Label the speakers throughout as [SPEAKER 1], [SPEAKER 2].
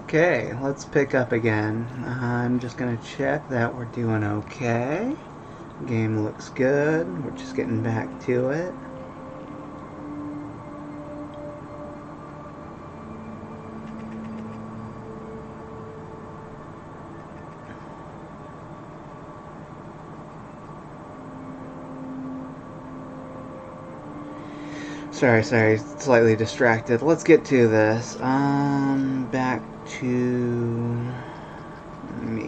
[SPEAKER 1] Okay, let's pick up again. I'm just gonna check that we're doing okay. Game looks good. We're just getting back to it. Sorry, slightly distracted. Let's get to this. Back to me.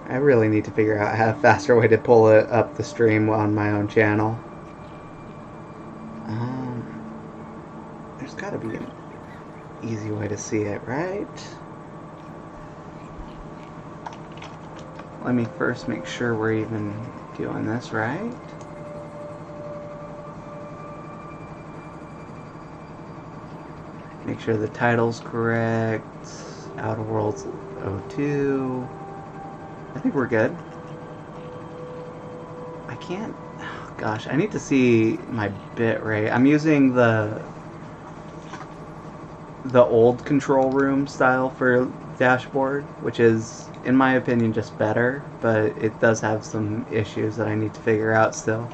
[SPEAKER 1] I really need to figure out a faster way to pull it up the stream on my own channel. There's gotta be an easy way to see it, right? Let me first make sure we're even doing this right. Make sure the title's correct. Outer Worlds 02. I think we're good. I can't... Oh gosh, I need to see my bit rate. I'm using the old control room style for dashboard, which is, in my opinion, just better, but it does have some issues that I need to figure out still.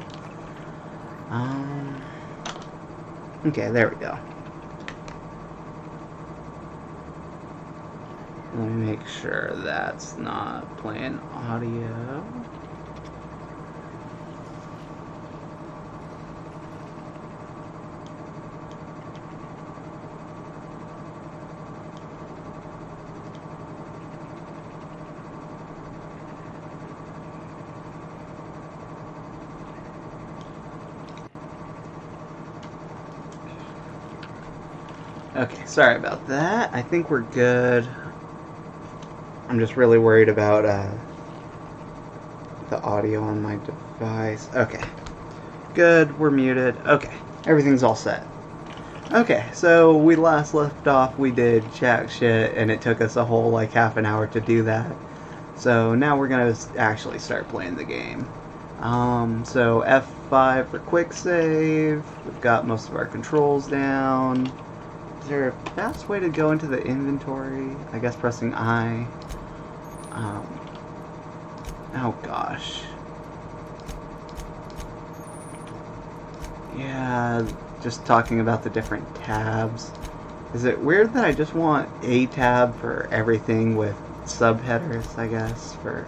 [SPEAKER 1] Okay, there we go. Let me make sure that's not playing audio. Okay, sorry about that. I think we're good. I'm just really worried about the audio on my device. Okay. Good, we're muted. Okay, everything's all set. Okay, so we last left off, we did jack shit, and it took us a whole like half an hour to do that. So now we're gonna actually start playing the game. So F5 for quick save. We've got most of our controls down. Is there a fast way to go into the inventory? I guess pressing I. Oh gosh. Yeah, just talking about the different tabs. Is it weird that I just want a tab for everything with subheaders, I guess, for,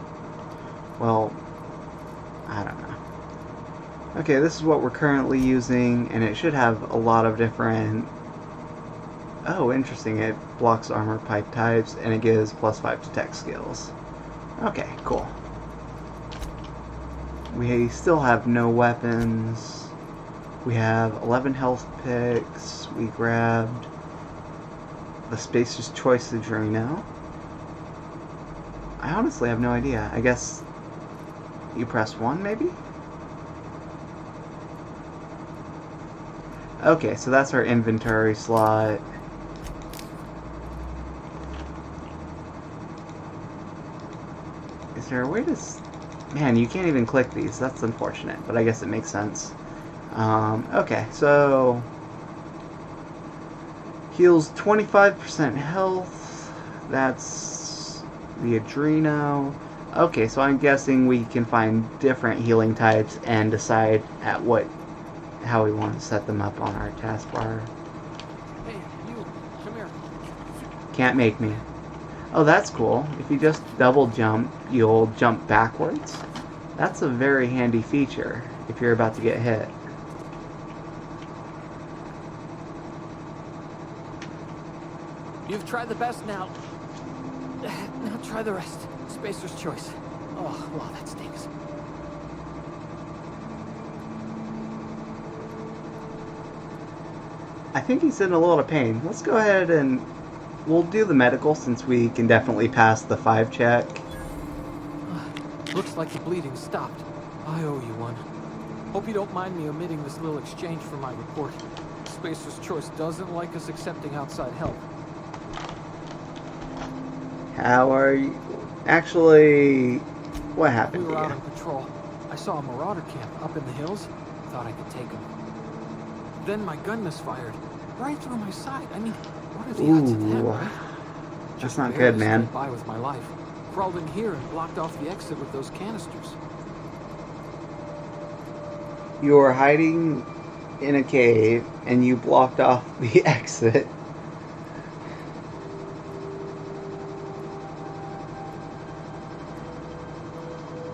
[SPEAKER 1] well, I don't know. Okay, this is what we're currently using, and it should have a lot of different... Oh, interesting, it blocks armor pipe types, and it gives +5 to tech skills. Okay, cool. We still have no weapons. We have 11 health picks. We grabbed the Spacer's Choice Adreno. I honestly have no idea. I guess you press 1, maybe? Okay, so that's our inventory slot. Is there a way to... Man, you can't even click these. That's unfortunate, but I guess it makes sense. Okay, so... Heals 25% health. That's the Adreno. Okay, so I'm guessing we can find different healing types and decide at how we want to set them up on our taskbar.
[SPEAKER 2] Hey, you, come here.
[SPEAKER 1] Can't make me. Oh, that's cool. If you just double jump, you'll jump backwards. That's a very handy feature if you're about to get hit.
[SPEAKER 2] You've tried the best now. Now try the rest. Spacer's Choice. Oh, wow, that stinks.
[SPEAKER 1] I think he's in a little pain. Let's go ahead and we'll do the medical since we can definitely pass the 5 check.
[SPEAKER 2] Looks like the bleeding stopped. I owe you one. Hope you don't mind me omitting this little exchange for my report. Spacer's Choice doesn't like us accepting outside help.
[SPEAKER 1] How are you? Actually, what happened
[SPEAKER 2] We were
[SPEAKER 1] to
[SPEAKER 2] out
[SPEAKER 1] you?
[SPEAKER 2] on patrol. I saw a marauder camp up in the hills. Thought I could take them. Then my gun misfired. Right through my side. I mean, what are the odds of that,
[SPEAKER 1] Ooh.
[SPEAKER 2] right?
[SPEAKER 1] That's
[SPEAKER 2] Just
[SPEAKER 1] not
[SPEAKER 2] barely
[SPEAKER 1] good, man.
[SPEAKER 2] scraped by with my life. Crawled in here and blocked off the exit with those canisters.
[SPEAKER 1] You were hiding in a cave and you blocked off the exit.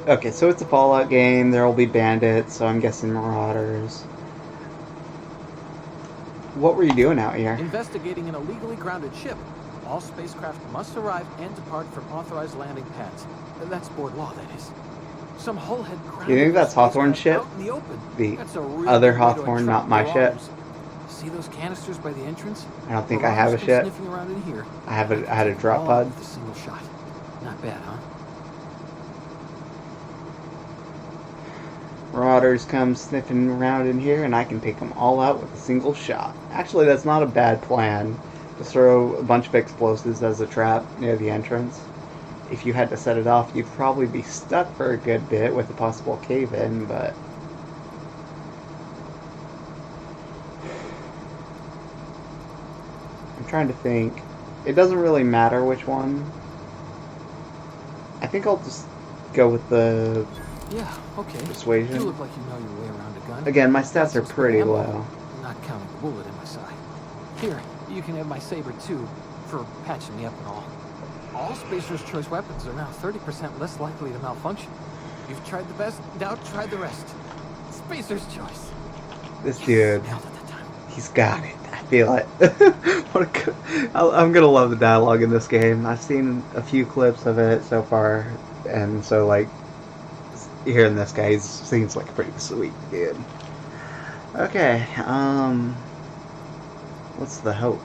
[SPEAKER 1] Okay, so it's a Fallout game. There will be bandits, so I'm guessing marauders. What were you doing out here?
[SPEAKER 2] Investigating an illegally grounded ship. All spacecraft must arrive and depart from authorized landing pads. That's board law, that is. Some hullhead grounded.
[SPEAKER 1] You think that's Hawthorne's ship?
[SPEAKER 2] Out in the open.
[SPEAKER 1] The
[SPEAKER 2] That's a real
[SPEAKER 1] other
[SPEAKER 2] good way to
[SPEAKER 1] Hawthorne,
[SPEAKER 2] attract
[SPEAKER 1] not my ship?
[SPEAKER 2] marauders. See those canisters by the entrance?
[SPEAKER 1] I don't think I have a
[SPEAKER 2] Marauders come
[SPEAKER 1] ship.
[SPEAKER 2] sniffing around in here.
[SPEAKER 1] I had a drop
[SPEAKER 2] All
[SPEAKER 1] pod.
[SPEAKER 2] out with a single shot. Not bad, huh?
[SPEAKER 1] Marauders come sniffing around in here, and I can take them all out with a single shot. Actually, that's not a bad plan. Just throw a bunch of explosives as a trap near the entrance. If you had to set it off, you'd probably be stuck for a good bit with a possible cave-in, but... I'm trying to think. It doesn't really matter which one. I think I'll just go with the
[SPEAKER 2] Yeah, okay.
[SPEAKER 1] persuasion.
[SPEAKER 2] You look like you know your way around a gun.
[SPEAKER 1] Again, my stats
[SPEAKER 2] Got
[SPEAKER 1] are
[SPEAKER 2] some spare
[SPEAKER 1] pretty
[SPEAKER 2] ammo,
[SPEAKER 1] low.
[SPEAKER 2] Not counting the bullet in my side. Here, you can have my saber too, for patching me up and all. All Spacer's Choice weapons are now 30% less likely to malfunction. You've tried the best, now try the rest. Spacer's Choice.
[SPEAKER 1] This dude,
[SPEAKER 2] Nailed it that time.
[SPEAKER 1] he's got it. I feel it. What a good, I'm gonna love the dialogue in this game. I've seen a few clips of it so far, and so like hearing this guy seems like a pretty sweet dude. Okay, what's the Hope?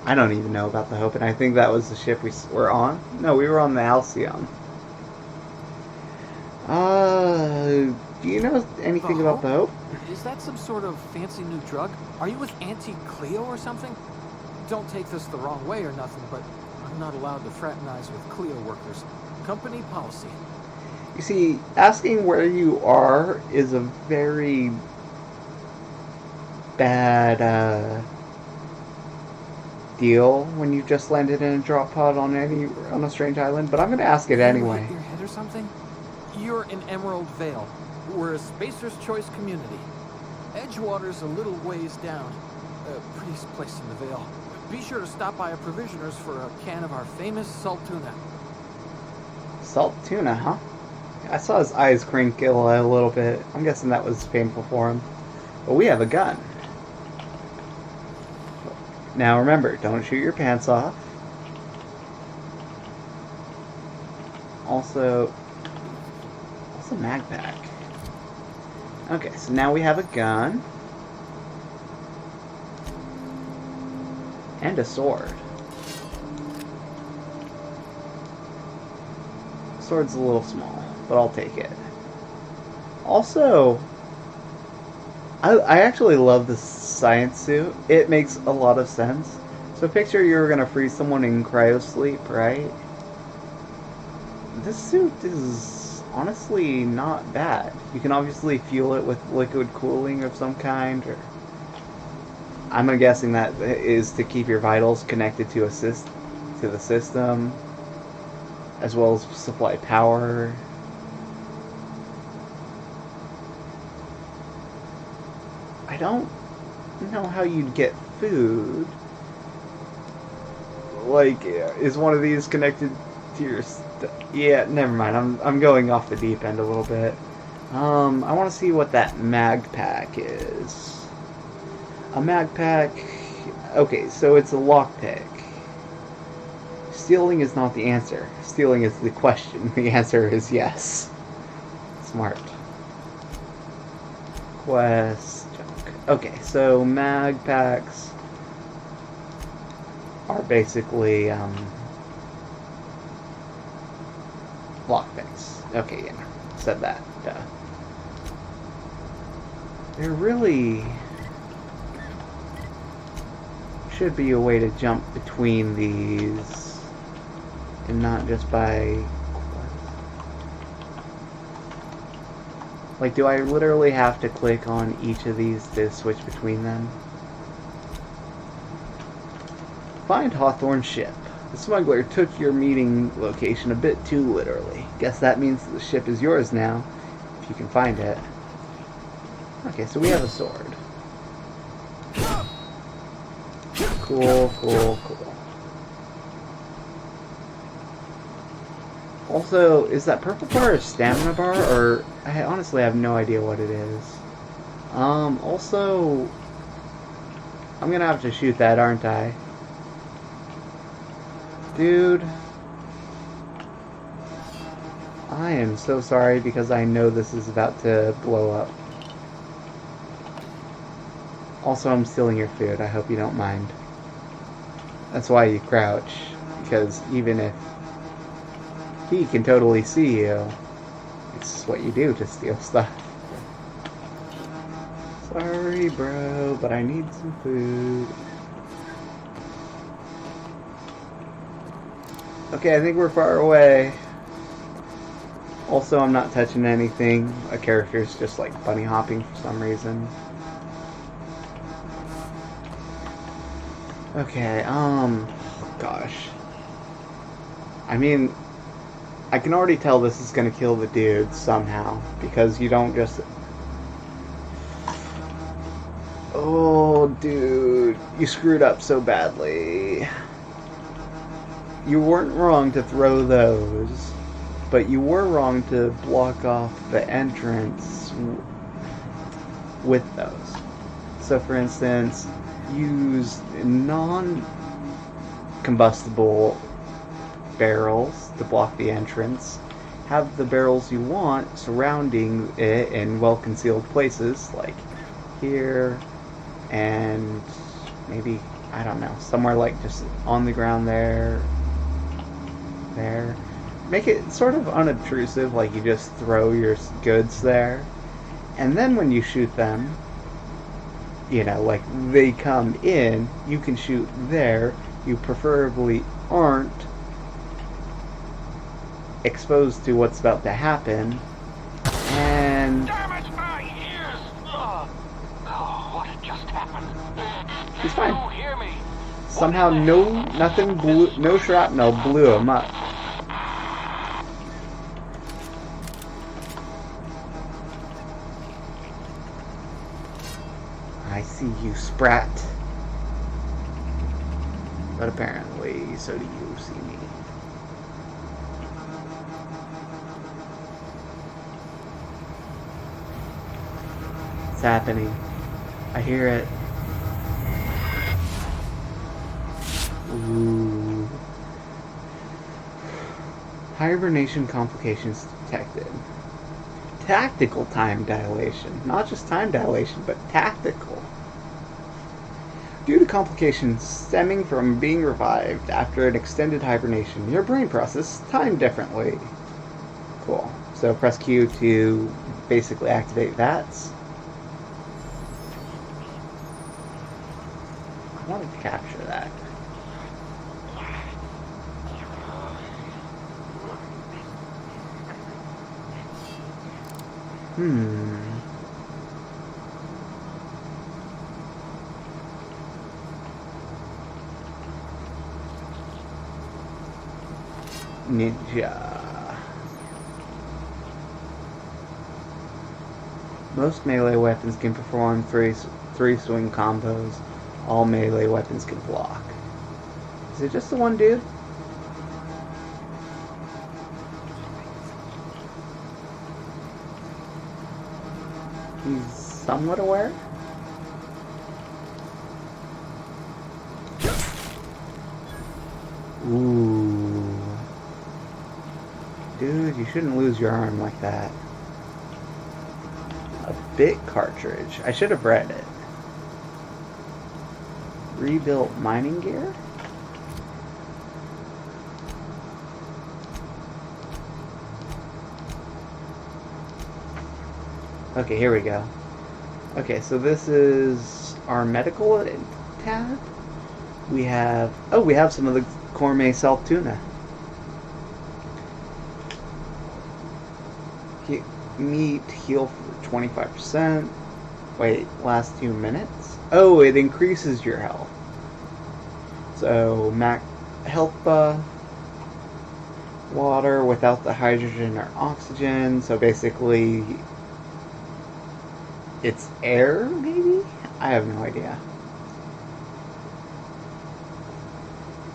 [SPEAKER 1] I don't even know about the Hope, and I think that was the ship we were on. No, we were on the Halcyon. Do you know anything
[SPEAKER 2] The
[SPEAKER 1] about the Hope?
[SPEAKER 2] Is that some sort of fancy new drug? Are you with Auntie Cleo or something? Don't take this the wrong way or nothing, but I'm not allowed to fraternize with Cleo workers. Company policy.
[SPEAKER 1] You see, asking where you are is a very bad deal when you just landed in a drop pod on a strange island. But I'm gonna ask it anyway.
[SPEAKER 2] Hit your head or something? You're in Emerald Vale. We're a Spacer's Choice community. Edgewater's a little ways down. Prettiest place in the Vale. Be sure to stop by a provisioner's for a can of our famous salt tuna.
[SPEAKER 1] Salt tuna, huh? I saw his eyes crinkle a little bit. I'm guessing that was painful for him. But we have a gun. Now remember, don't shoot your pants off. Also mag pack. Okay, so now we have a gun. And a sword. Sword's a little small, but I'll take it. Also, I actually love this science suit. It makes a lot of sense. So picture you're gonna freeze someone in cryosleep, right? This suit is honestly not bad. You can obviously fuel it with liquid cooling of some kind, or I'm guessing that is to keep your vitals connected to the system, as well as supply power. I don't know how you'd get food. Like, is one of these connected to your yeah, never mind. I'm going off the deep end a little bit. I want to see what that mag pack is. A mag pack. Okay, so it's a lockpick. Stealing is not the answer. Stealing is the question. The answer is yes. Smart. Quest junk. Okay, so mag packs are basically lockpicks. Okay, yeah, said that. Duh. There really should be a way to jump between these, and not just by Like, do I literally have to click on each of these to switch between them? Find Hawthorne's ship. The smuggler took your meeting location a bit too literally. Guess that means the ship is yours now, if you can find it. Okay, so we have a sword. Cool, cool, cool. Also, is that purple bar a stamina bar, or I honestly have no idea what it is. Also, I'm gonna have to shoot that, aren't I? Dude, I am so sorry because I know this is about to blow up. Also, I'm stealing your food. I hope you don't mind. That's why you crouch, because even if he can totally see you, it's what you do to steal stuff. Sorry, bro, but I need some food. Okay, I think we're far away. Also, I'm not touching anything. A character's just like bunny hopping for some reason. Okay, gosh. I mean, I can already tell this is gonna kill the dude somehow, because you don't just... Oh, dude, you screwed up so badly. You weren't wrong to throw those, but you were wrong to block off the entrance with those. So, for instance, use non-combustible barrels to block the entrance. Have the barrels you want surrounding it in well-concealed places, like here, and maybe, I don't know, somewhere like just on the ground there. Make it sort of unobtrusive, like you just throw your goods there. And then when you shoot them, you know, like they come in, you can shoot there. You preferably aren't exposed to what's about to happen. And
[SPEAKER 3] Damn it, my ears! Oh, what had just happened?
[SPEAKER 1] he's fine.
[SPEAKER 3] You hear me?
[SPEAKER 1] Somehow no shrapnel blew him up. I see you, Sprat. But apparently, so do you see me. It's happening. I hear it. Ooh. Hibernation complications detected. Tactical time dilation. Not just time dilation, but tactical. Due to complications stemming from being revived after an extended hibernation, your brain processes time differently. Cool. So press Q to basically activate VATS. I want to capture that. Ninja. Most melee weapons can perform three swing combos. All melee weapons can block. Is it just the one dude? He's somewhat aware? Ooh. Dude, you shouldn't lose your arm like that. A bit cartridge. I should have read it. Rebuilt mining gear? Okay, here we go. Okay, so this is our medical tab. We have some of the gourmet salt tuna. Meat, heal for 25%. Wait, last 2 minutes? Oh, it increases your health. So, health buff. Water without the hydrogen or oxygen. So basically, it's air, maybe? I have no idea.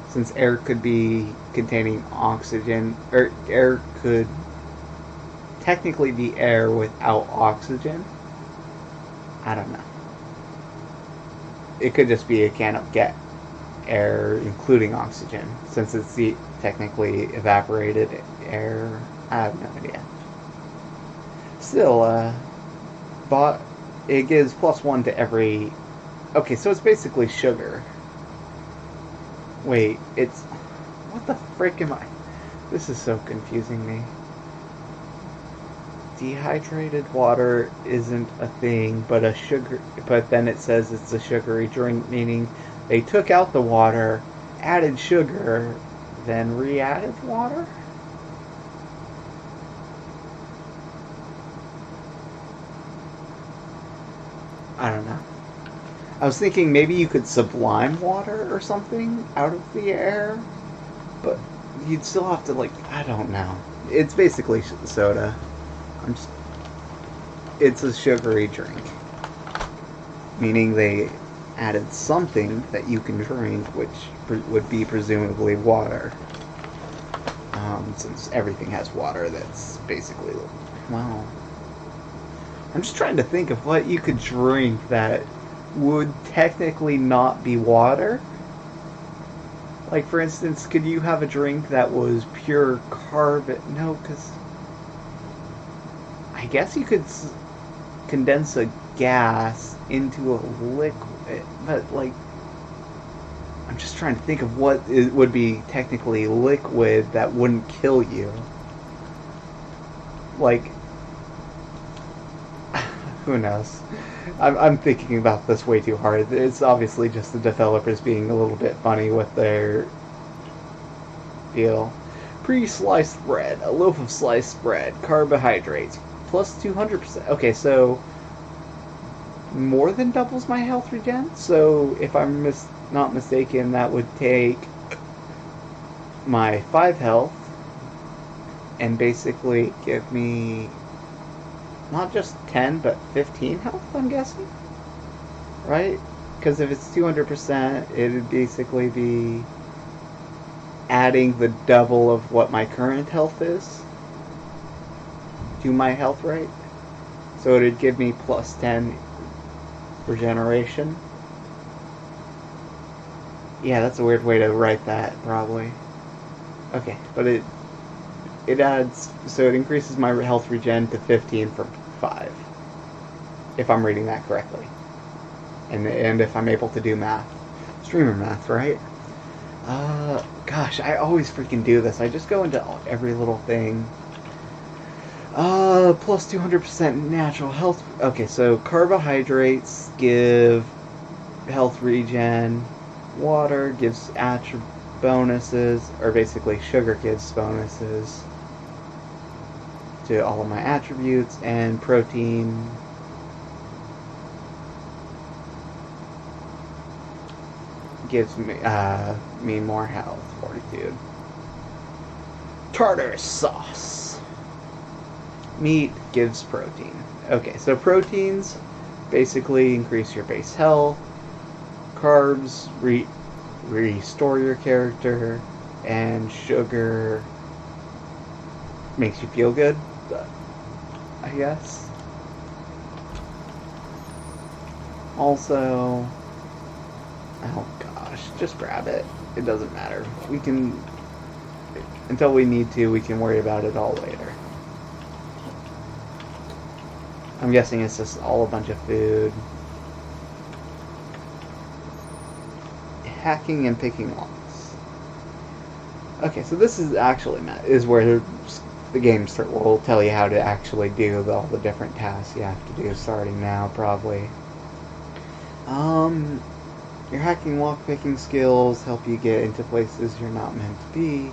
[SPEAKER 1] Since air could be containing oxygen, or air could technically be air without oxygen. I don't know. It could just be a can of air including oxygen, since it's technically evaporated air. I have no idea. Still, it gives +1 to every. Okay, so it's basically sugar. Wait, it's. What the frick am I? This is so confusing me. Dehydrated water isn't a thing, but But then it says it's a sugary drink, meaning they took out the water, added sugar, then re-added water. I don't know. I was thinking maybe you could sublime water or something out of the air, but you'd still have to I don't know. It's basically soda. It's a sugary drink, meaning they added something that you can drink, which would be presumably water. Since everything has water, that's basically well. I'm just trying to think of what you could drink that would technically not be water. Like, for instance, could you have a drink that was pure carbon? No, because I guess you could condense a gas into a liquid, but I'm just trying to think of what would be technically liquid that wouldn't kill you. Who knows? I'm thinking about this way too hard. It's obviously just the developers being a little bit funny with their deal. Pre-sliced bread. A loaf of sliced bread. Carbohydrates. Plus 200%. Okay, so more than doubles my health regen. So if I'm not mistaken, that would take my 5 health and basically give me not just 10, but 15 health, I'm guessing? Right? Because if it's 200%, it would basically be adding the double of what my current health is to my health rate. So it would give me plus 10 regeneration. Yeah, that's a weird way to write that, probably. Okay, but it adds, so it increases my health regen to 15 from 5, if I'm reading that correctly, and if I'm able to do math, streamer math, right? Gosh, I always freaking do this. I just go into every little thing. Plus 200% natural health. Okay, so carbohydrates give health regen. Water gives bonuses, or basically sugar gives bonuses to all of my attributes, and protein gives me more health, fortitude. Tartar sauce. Meat gives protein. Okay, so proteins basically increase your base health. Carbs restore your character, and sugar makes you feel good, I guess. Also, oh gosh, just grab it. It doesn't matter. We can, until we need to, we can worry about it all later. I'm guessing it's just all a bunch of food. Hacking and picking locks. Okay, so this is actually where the game will tell you how to actually do all the different tasks you have to do starting now, probably. Your hacking lock picking skills help you get into places you're not meant to be.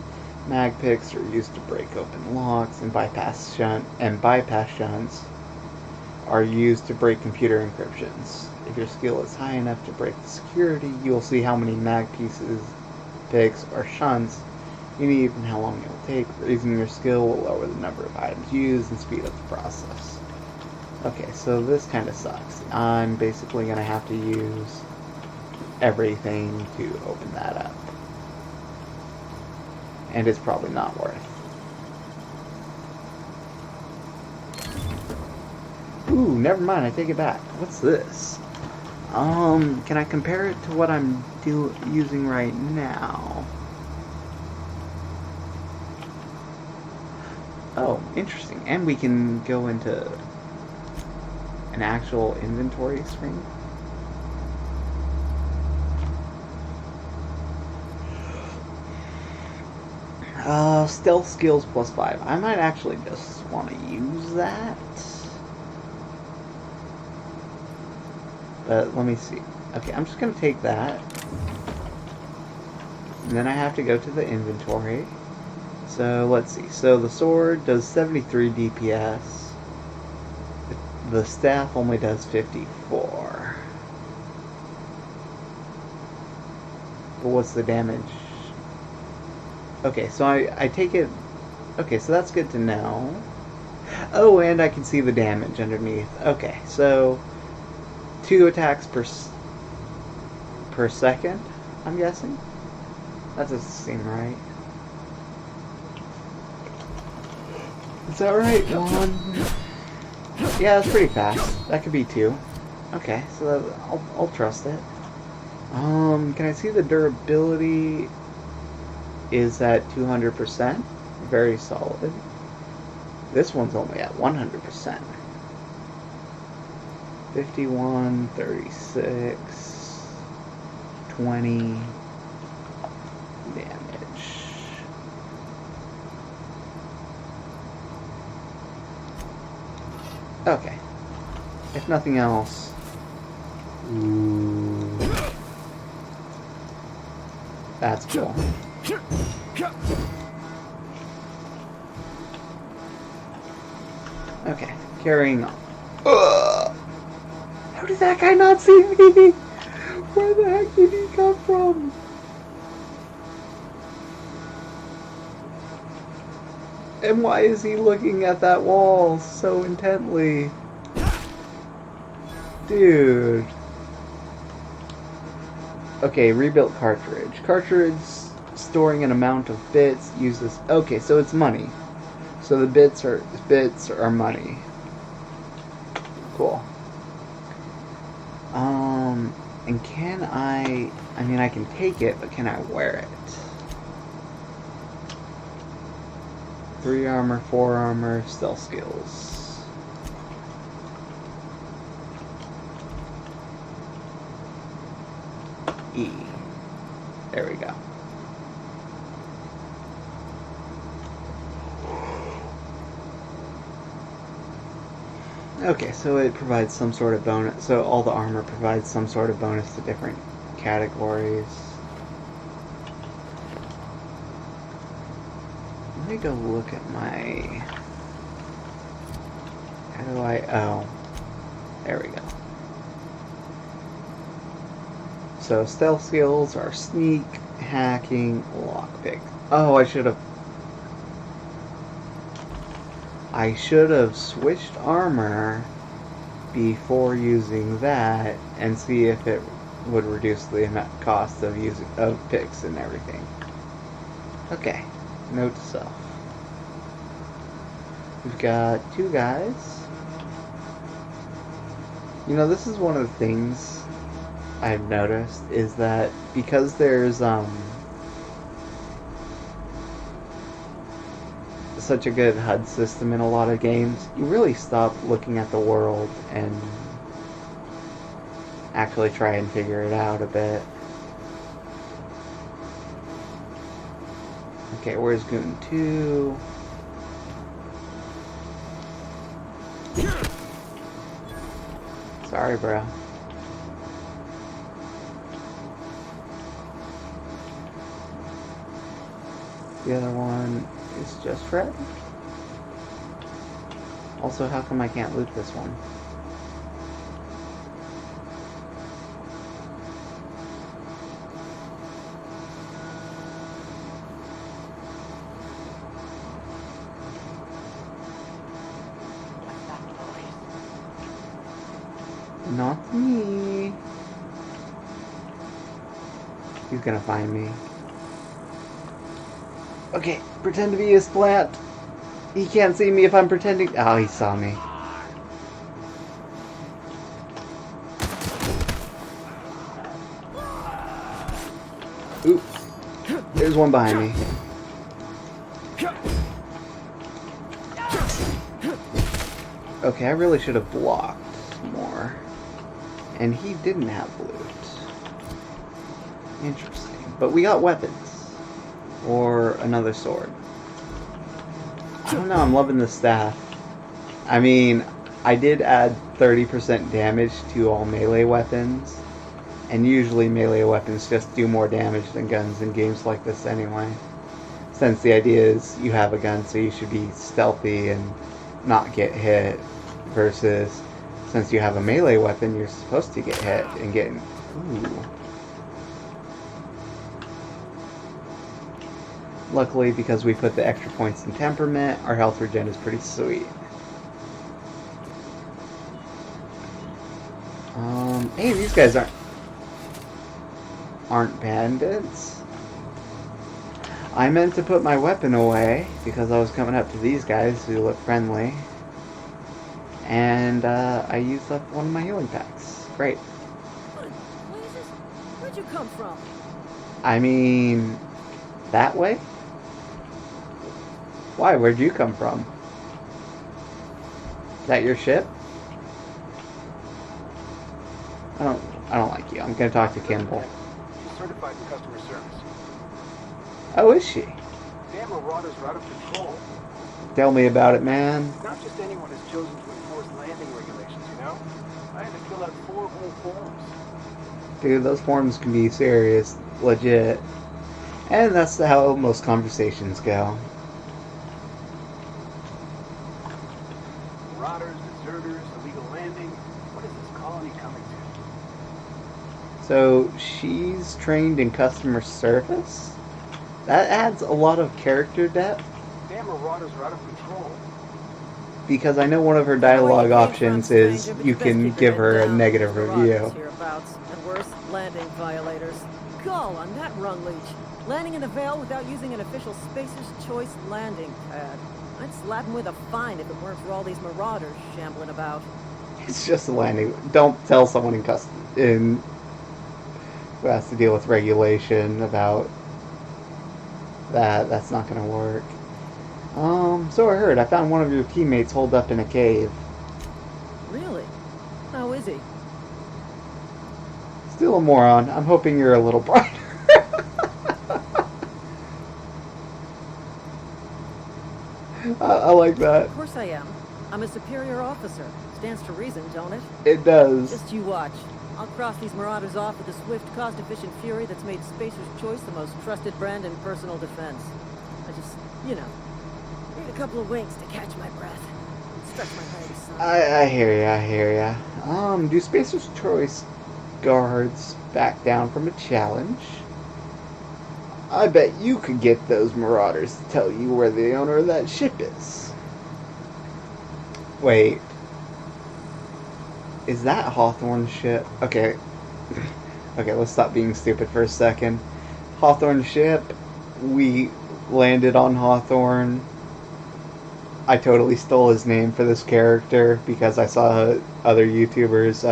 [SPEAKER 1] Mag picks are used to break open locks, and bypass shunts are used to break computer encryptions. If your skill is high enough to break the security, you will see how many mag picks, or shunts you need and how long it will take. Raising your skill will lower the number of items used and speed up the process. Okay, so this kind of sucks. I'm basically going to have to use everything to open that up. And it's probably not worth. Ooh, never mind, I take it back. What's this? Can I compare it to what I'm using right now? Oh, interesting. And we can go into an actual inventory screen. Stealth skills +5. I might actually just want to use that. But let me see. Okay, I'm just going to take that. And then I have to go to the inventory. So let's see. So the sword does 73 DPS. The staff only does 54. But what's the damage? Okay, so I take it... Okay, so that's good to know. Oh, and I can see the damage underneath. Okay, so 2 attacks per second, I'm guessing? That doesn't seem right. Is that right? 1... Yeah, that's pretty fast. That could be 2. Okay, so I'll trust it. Can I see the durability is at 200%? Very solid. This one's only at 100%. 51, 36, 20 damage. Okay. If nothing else. Ooh. That's cool. Okay, carrying on. How did that guy not see me? Where the heck did he come from? And why is he looking at that wall so intently? Dude. Okay, rebuilt cartridge. Cartridge storing an amount of bits uses... Okay, so it's money. So the bits are money. Cool. And can I mean, I can take it, but can I wear it? 3 armor, 4 armor, stealth skills. E. There we go. Okay, so it provides some sort of bonus. So all the armor provides some sort of bonus to different categories. Let me go look at my... How do I... Oh. There we go. So stealth skills are sneak, hacking, lockpick. Oh, I should have switched armor before using that and see if it would reduce the cost of picks and everything. Okay, note to self. We've got 2 guys. You know, this is one of the things I've noticed is that because there's such a good HUD system in a lot of games, you really stop looking at the world and actually try and figure it out a bit. Okay, where's Goon 2? Sorry, bro. The other one is just red. Also, how come I can't loot this one? Not me. He's gonna find me. Okay, pretend to be his plant. He can't see me if I'm pretending. Oh, he saw me. Oops. There's one behind me. Okay, I really should have blocked more. And he didn't have loot. Interesting. But we got weapons. Or another sword. I don't know, I'm loving the staff. I mean, I did add 30% damage to all melee weapons. And usually melee weapons just do more damage than guns in games like this anyway. Since the idea is you have a gun, so you should be stealthy and not get hit. Versus, since you have a melee weapon, you're supposed to get hit and get... Ooh. Luckily, because we put the extra points in temperament, our health regen is pretty sweet. Hey, these guys aren't bandits. I meant to put my weapon away because I was coming up to these guys who look friendly. And I used up one of my healing packs. Great.
[SPEAKER 4] Where'd you come from?
[SPEAKER 1] I mean, that way? Why? Where'd you come from? Is that your ship? I don't like you. I'm gonna talk to Kimball.
[SPEAKER 5] She's certified in customer service.
[SPEAKER 1] Oh, is she?
[SPEAKER 5] Damn marauders are out of control.
[SPEAKER 1] Tell me about it, man.
[SPEAKER 5] Not just anyone is chosen to enforce landing regulations, you know? I had to fill out 4 whole forms.
[SPEAKER 1] Dude, those forms can be serious. Legit. And that's how most conversations go.
[SPEAKER 5] Marauders, deserters, illegal landing. What is this colony coming to?
[SPEAKER 1] So, she's trained in customer service? That adds a lot of character depth.
[SPEAKER 5] Damn marauders are out of control.
[SPEAKER 1] Because I know one of her dialogue options is you can give her a negative review.
[SPEAKER 4] And worse, landing violators. Gall on that rung leech. Landing in the Vale without using an official Spacer's Choice landing pad. I'd slap him with a fine if it weren't for all these marauders shambling about.
[SPEAKER 1] It's just a landing. Don't tell someone who has to deal with regulation about that. That's not going to work. So I heard. I found one of your teammates holed up in a cave.
[SPEAKER 4] Really? How is he?
[SPEAKER 1] Still a moron. I'm hoping you're a little brighter. I like that.
[SPEAKER 4] Of course I am. I'm a superior officer. Stands to reason, don't it?
[SPEAKER 1] It does.
[SPEAKER 4] Just you watch. I'll cross these marauders off with a swift, cost-efficient fury that's made Spacer's Choice the most trusted brand in personal defense. I just, you know, need a couple of winks to catch my breath. Stretch my legs, son.
[SPEAKER 1] I hear ya. Do Spacer's Choice guards back down from a challenge? I bet you could get those marauders to tell you where the owner of that ship is. Wait. Is that Hawthorne's ship? Okay. Okay, let's stop being stupid for a second. Hawthorne's ship. We landed on Hawthorne. I totally stole his name for this character because I saw other YouTubers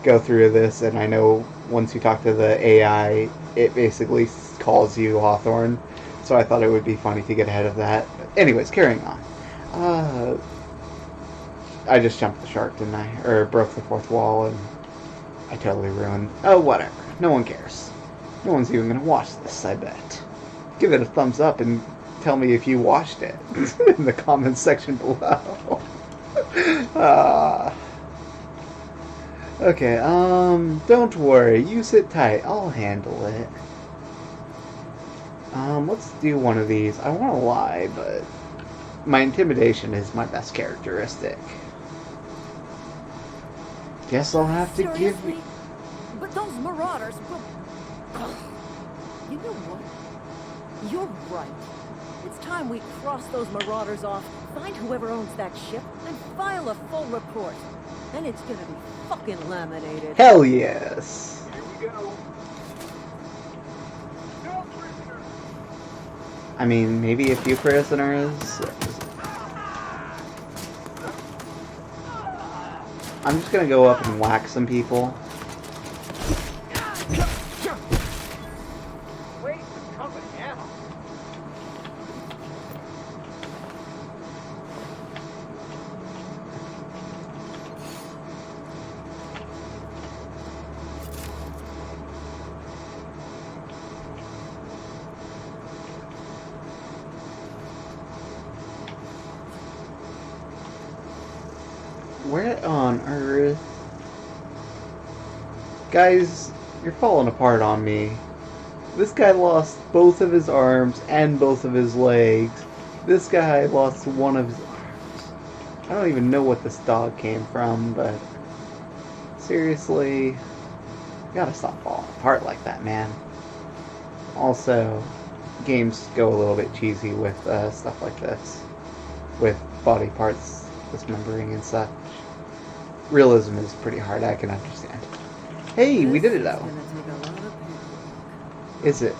[SPEAKER 1] go through this, and I know once you talk to the AI, it basically calls you Hawthorne. So I thought it would be funny to get ahead of that. But anyways, carrying on. I just jumped the shark, didn't I? Or broke the fourth wall, and I totally ruined... Oh, whatever. No one cares. No one's even going to watch this, I bet. Give it a thumbs up and tell me if you watched it in the comments section below. Okay, don't worry. You sit tight. I'll handle it. Let's do one of these. I want to lie, but my intimidation is my best characteristic. Guess I'll have to give
[SPEAKER 4] Seriously?
[SPEAKER 1] you...
[SPEAKER 4] But those marauders will... You know what? You're right. It's time we cross those marauders off, find whoever owns that ship, and file a full report. Then it's gonna be fucking laminated.
[SPEAKER 1] Hell yes!
[SPEAKER 5] Here we go. No prisoners.
[SPEAKER 1] I mean, maybe a few prisoners. I'm just gonna go up and whack some people.
[SPEAKER 5] Waste of company ammo.
[SPEAKER 1] Where on earth? Guys, you're falling apart on me. This guy lost both of his arms and both of his legs. This guy lost one of his arms. I don't even know what this dog came from, but seriously, you gotta stop falling apart like that, man. Also, games go a little bit cheesy with stuff like this. With body parts dismembering and such. Realism is pretty hard, I can understand. Hey, we did it though.
[SPEAKER 4] This is gonna take a lot of people.
[SPEAKER 1] Is it?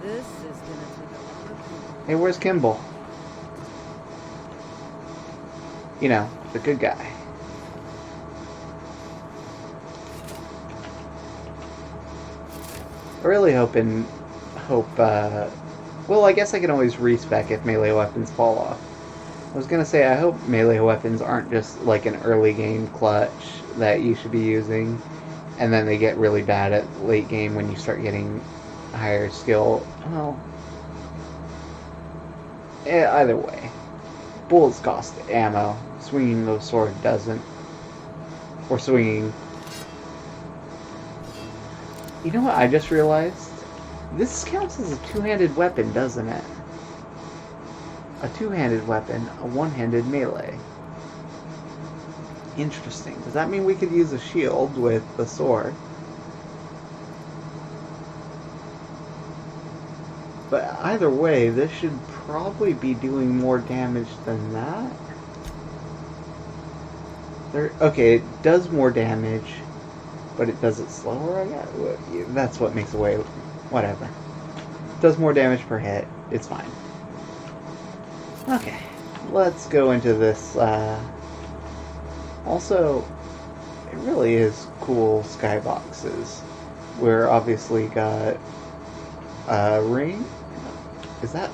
[SPEAKER 4] This is gonna take a lot of people.
[SPEAKER 1] Hey, where's Kimball? You know, the good guy. I really hope, well, I guess I can always respec if melee weapons fall off. I was gonna say, I hope melee weapons aren't just like an early game clutch that you should be using, and then they get really bad at late game when you start getting higher skill. Well, either way. Bullets cost ammo. Swinging the sword doesn't. Or swinging... You know what I just realized? This counts as a two-handed weapon, doesn't it? A two-handed weapon, a one-handed melee. Interesting. Does that mean we could use a shield with the sword? But either way, this should probably be doing more damage than that. Okay, it does more damage, but it does it slower, I guess. That's what makes it way... Whatever. It does more damage per hit. It's fine. Okay, let's go into this. Also, it really is cool skyboxes. We're obviously got a ring. Is that?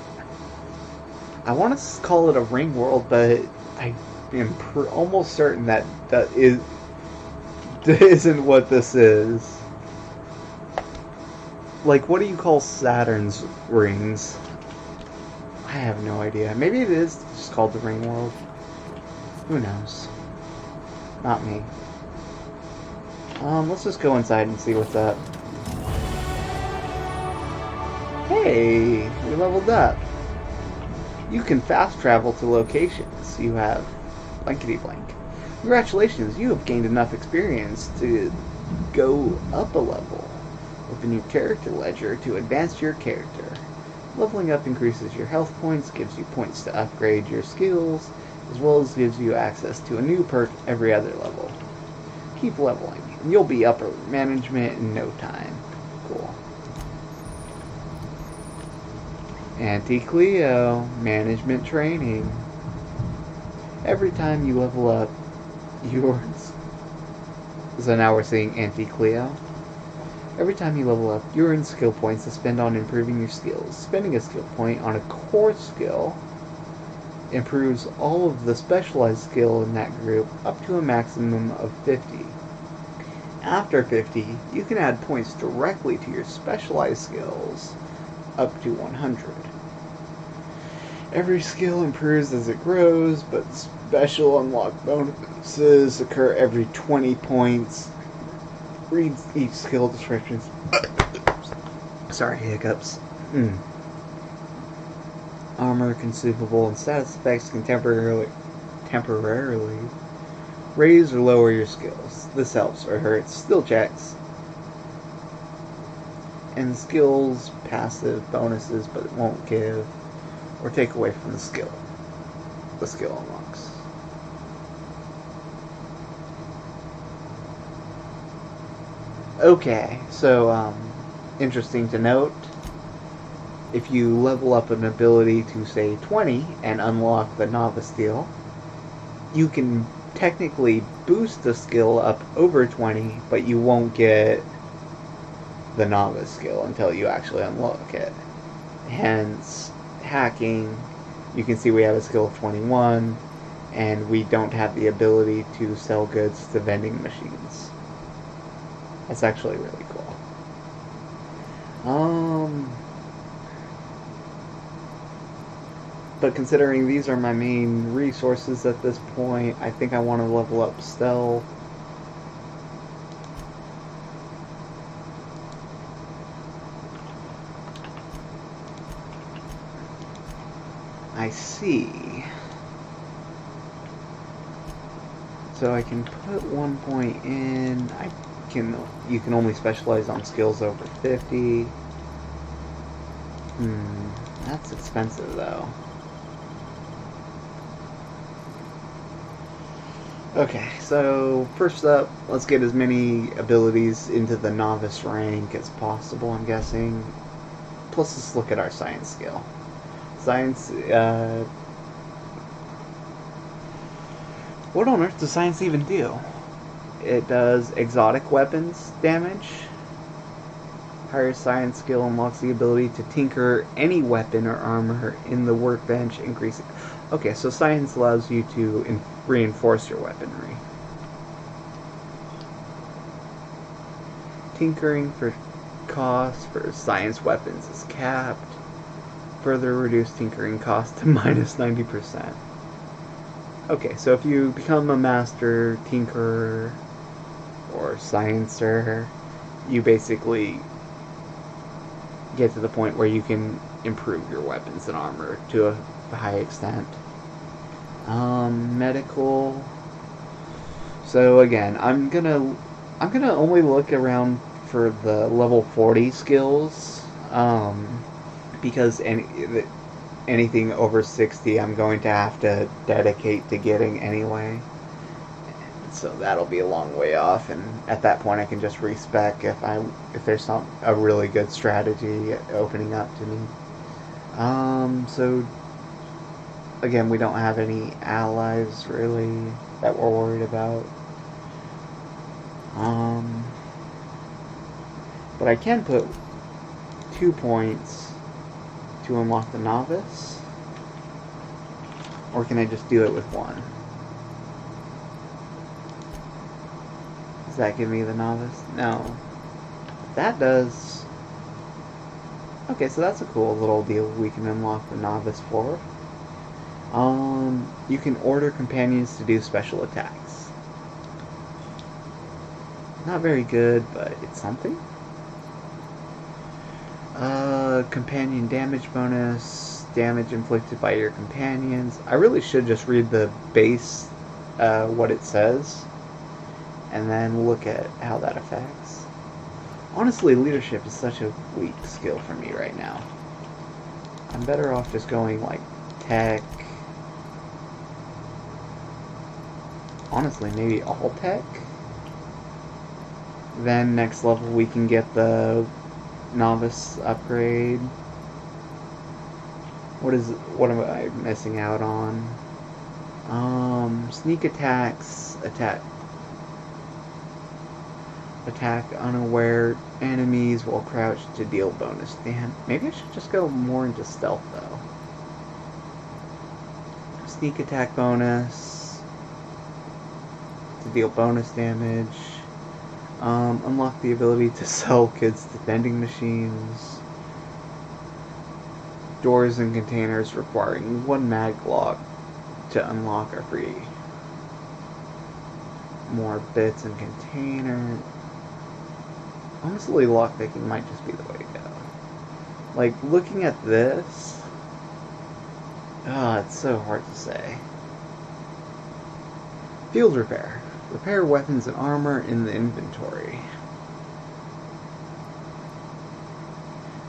[SPEAKER 1] I want to call it a ring world, but I am almost certain that isn't what this is. Like, what do you call Saturn's rings? I have no idea. Maybe it is just called the Ring World. Who knows? Not me. Let's just go inside and see what's up. Hey, we leveled up. You can fast travel to locations. You have blankety blank. Congratulations, you have gained enough experience to go up a level. Open your character ledger to advance your character. Leveling up increases your health points, gives you points to upgrade your skills, as well as gives you access to a new perk every other level. Keep leveling, and you'll be upper management in no time. Cool. Anti-Cleo, management training. Every time you level up, so now we're seeing Anti-Cleo. Every time you level up, you earn skill points to spend on improving your skills. Spending a skill point on a core skill improves all of the specialized skill in that group up to a maximum of 50. After 50, you can add points directly to your specialized skills up to 100. Every skill improves as it grows, but special unlock bonuses occur every 20 points. Read each skill descriptions. Sorry, hiccups. Armor, consumable, and status effects can temporarily raise or lower your skills. This helps or hurts skill checks. And skills, passive bonuses, but it won't give or take away from the skill. The skill unlocks. Okay, so interesting to note, if you level up an ability to say 20 and unlock the novice skill, you can technically boost the skill up over 20, but you won't get the novice skill until you actually unlock it. Hence, hacking, you can see we have a skill of 21, and we don't have the ability to sell goods to vending machines. That's actually really cool. But considering these are my main resources at this point, I think I want to level up stealth. I see. So I can put 1 point in. You can only specialize on skills over 50. That's expensive though. Okay, so first up, let's get as many abilities into the novice rank as possible, I'm guessing. Plus, let's look at our science skill. Science, what on earth does science even do? It does exotic weapons damage. Higher science skill unlocks the ability to tinker any weapon or armor in the workbench, increasing. Okay, so science allows you to reinforce your weaponry. Tinkering for cost for science weapons is capped. Further reduce tinkering cost to minus 90%. Okay, so if you become a master tinkerer or sciencer, you basically get to the point where you can improve your weapons and armor to a high extent. Medical. So again, I'm gonna only look around for the level 40 skills, because anything over 60 I'm going to have to dedicate to getting anyway. So that'll be a long way off, and at that point I can just respec if there's a really good strategy opening up to me. So again, we don't have any allies really that we're worried about. But I can put 2 points to unlock the novice, or can I just do it with 1? Does that give me the novice? No. That does. Okay, so that's a cool little deal we can unlock the novice for. You can order companions to do special attacks. Not very good, but it's something. Companion damage bonus, damage inflicted by your companions. I really should just read the base, what it says, and then look at how that affects. Honestly, leadership is such a weak skill for me right now. I'm better off just going like tech. Honestly, maybe all tech. Then next level we can get the novice upgrade. What am I missing out on? Sneak attacks, attack unaware enemies while crouched to deal bonus damage. Maybe I should just go more into stealth though. Sneak attack bonus to deal bonus damage. Unlock the ability to sell goods to vending machines. Doors and containers requiring 1 mag lock to unlock are free. More bits and container. Honestly, lockpicking might just be the way to go. Like, looking at this, Oh, it's so hard to say. Field repair. Repair weapons and armor in the inventory.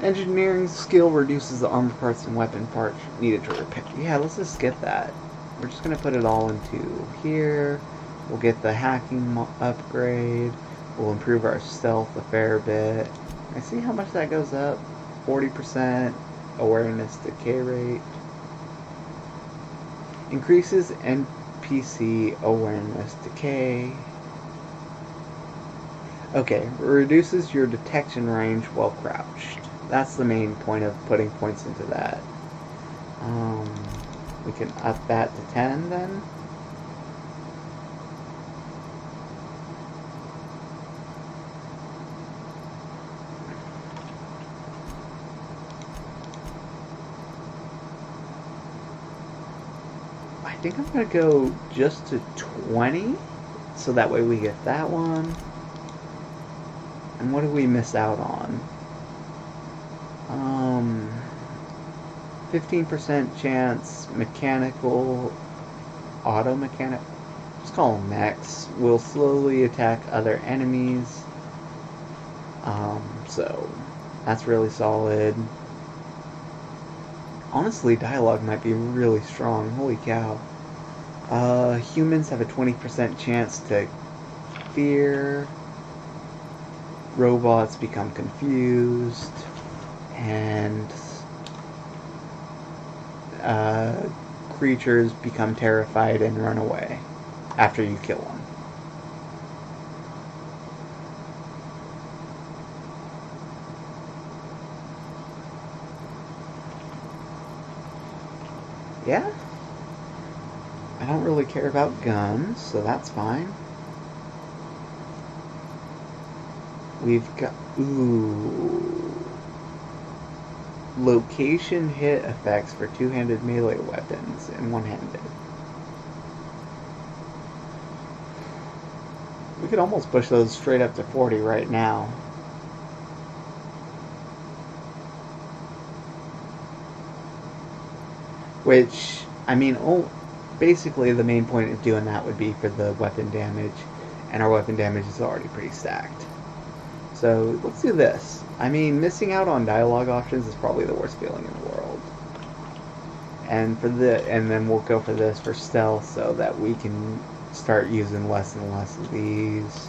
[SPEAKER 1] Engineering skill reduces the armor parts and weapon parts needed to repair. Yeah, let's just skip that. We're just going to put it all into here. We'll get the hacking upgrade. We'll improve our stealth a fair bit. I see how much that goes up. 40% awareness decay rate. Increases NPC awareness decay. Okay, reduces your detection range while crouched. That's the main point of putting points into that. We can up that to 10 then. I think I'm going to go just to 20, so that way we get that one. And what do we miss out on? 15% chance mechanical, auto mechanic, let's call them mechs, will slowly attack other enemies. So that's really solid. Honestly, dialogue might be really strong. Holy cow. Humans have a 20% chance to fear. Robots become confused. And creatures become terrified and run away after you kill one. Yeah? I don't really care about guns, so that's fine. We've got... Ooh... Location hit effects for two-handed melee weapons and one-handed. We could almost push those straight up to 40 right now. Which, I mean, basically the main point of doing that would be for the weapon damage, and our weapon damage is already pretty stacked. So let's do this. I mean, missing out on dialogue options is probably the worst feeling in the world. And then we'll go for this for stealth, so that we can start using less and less of these.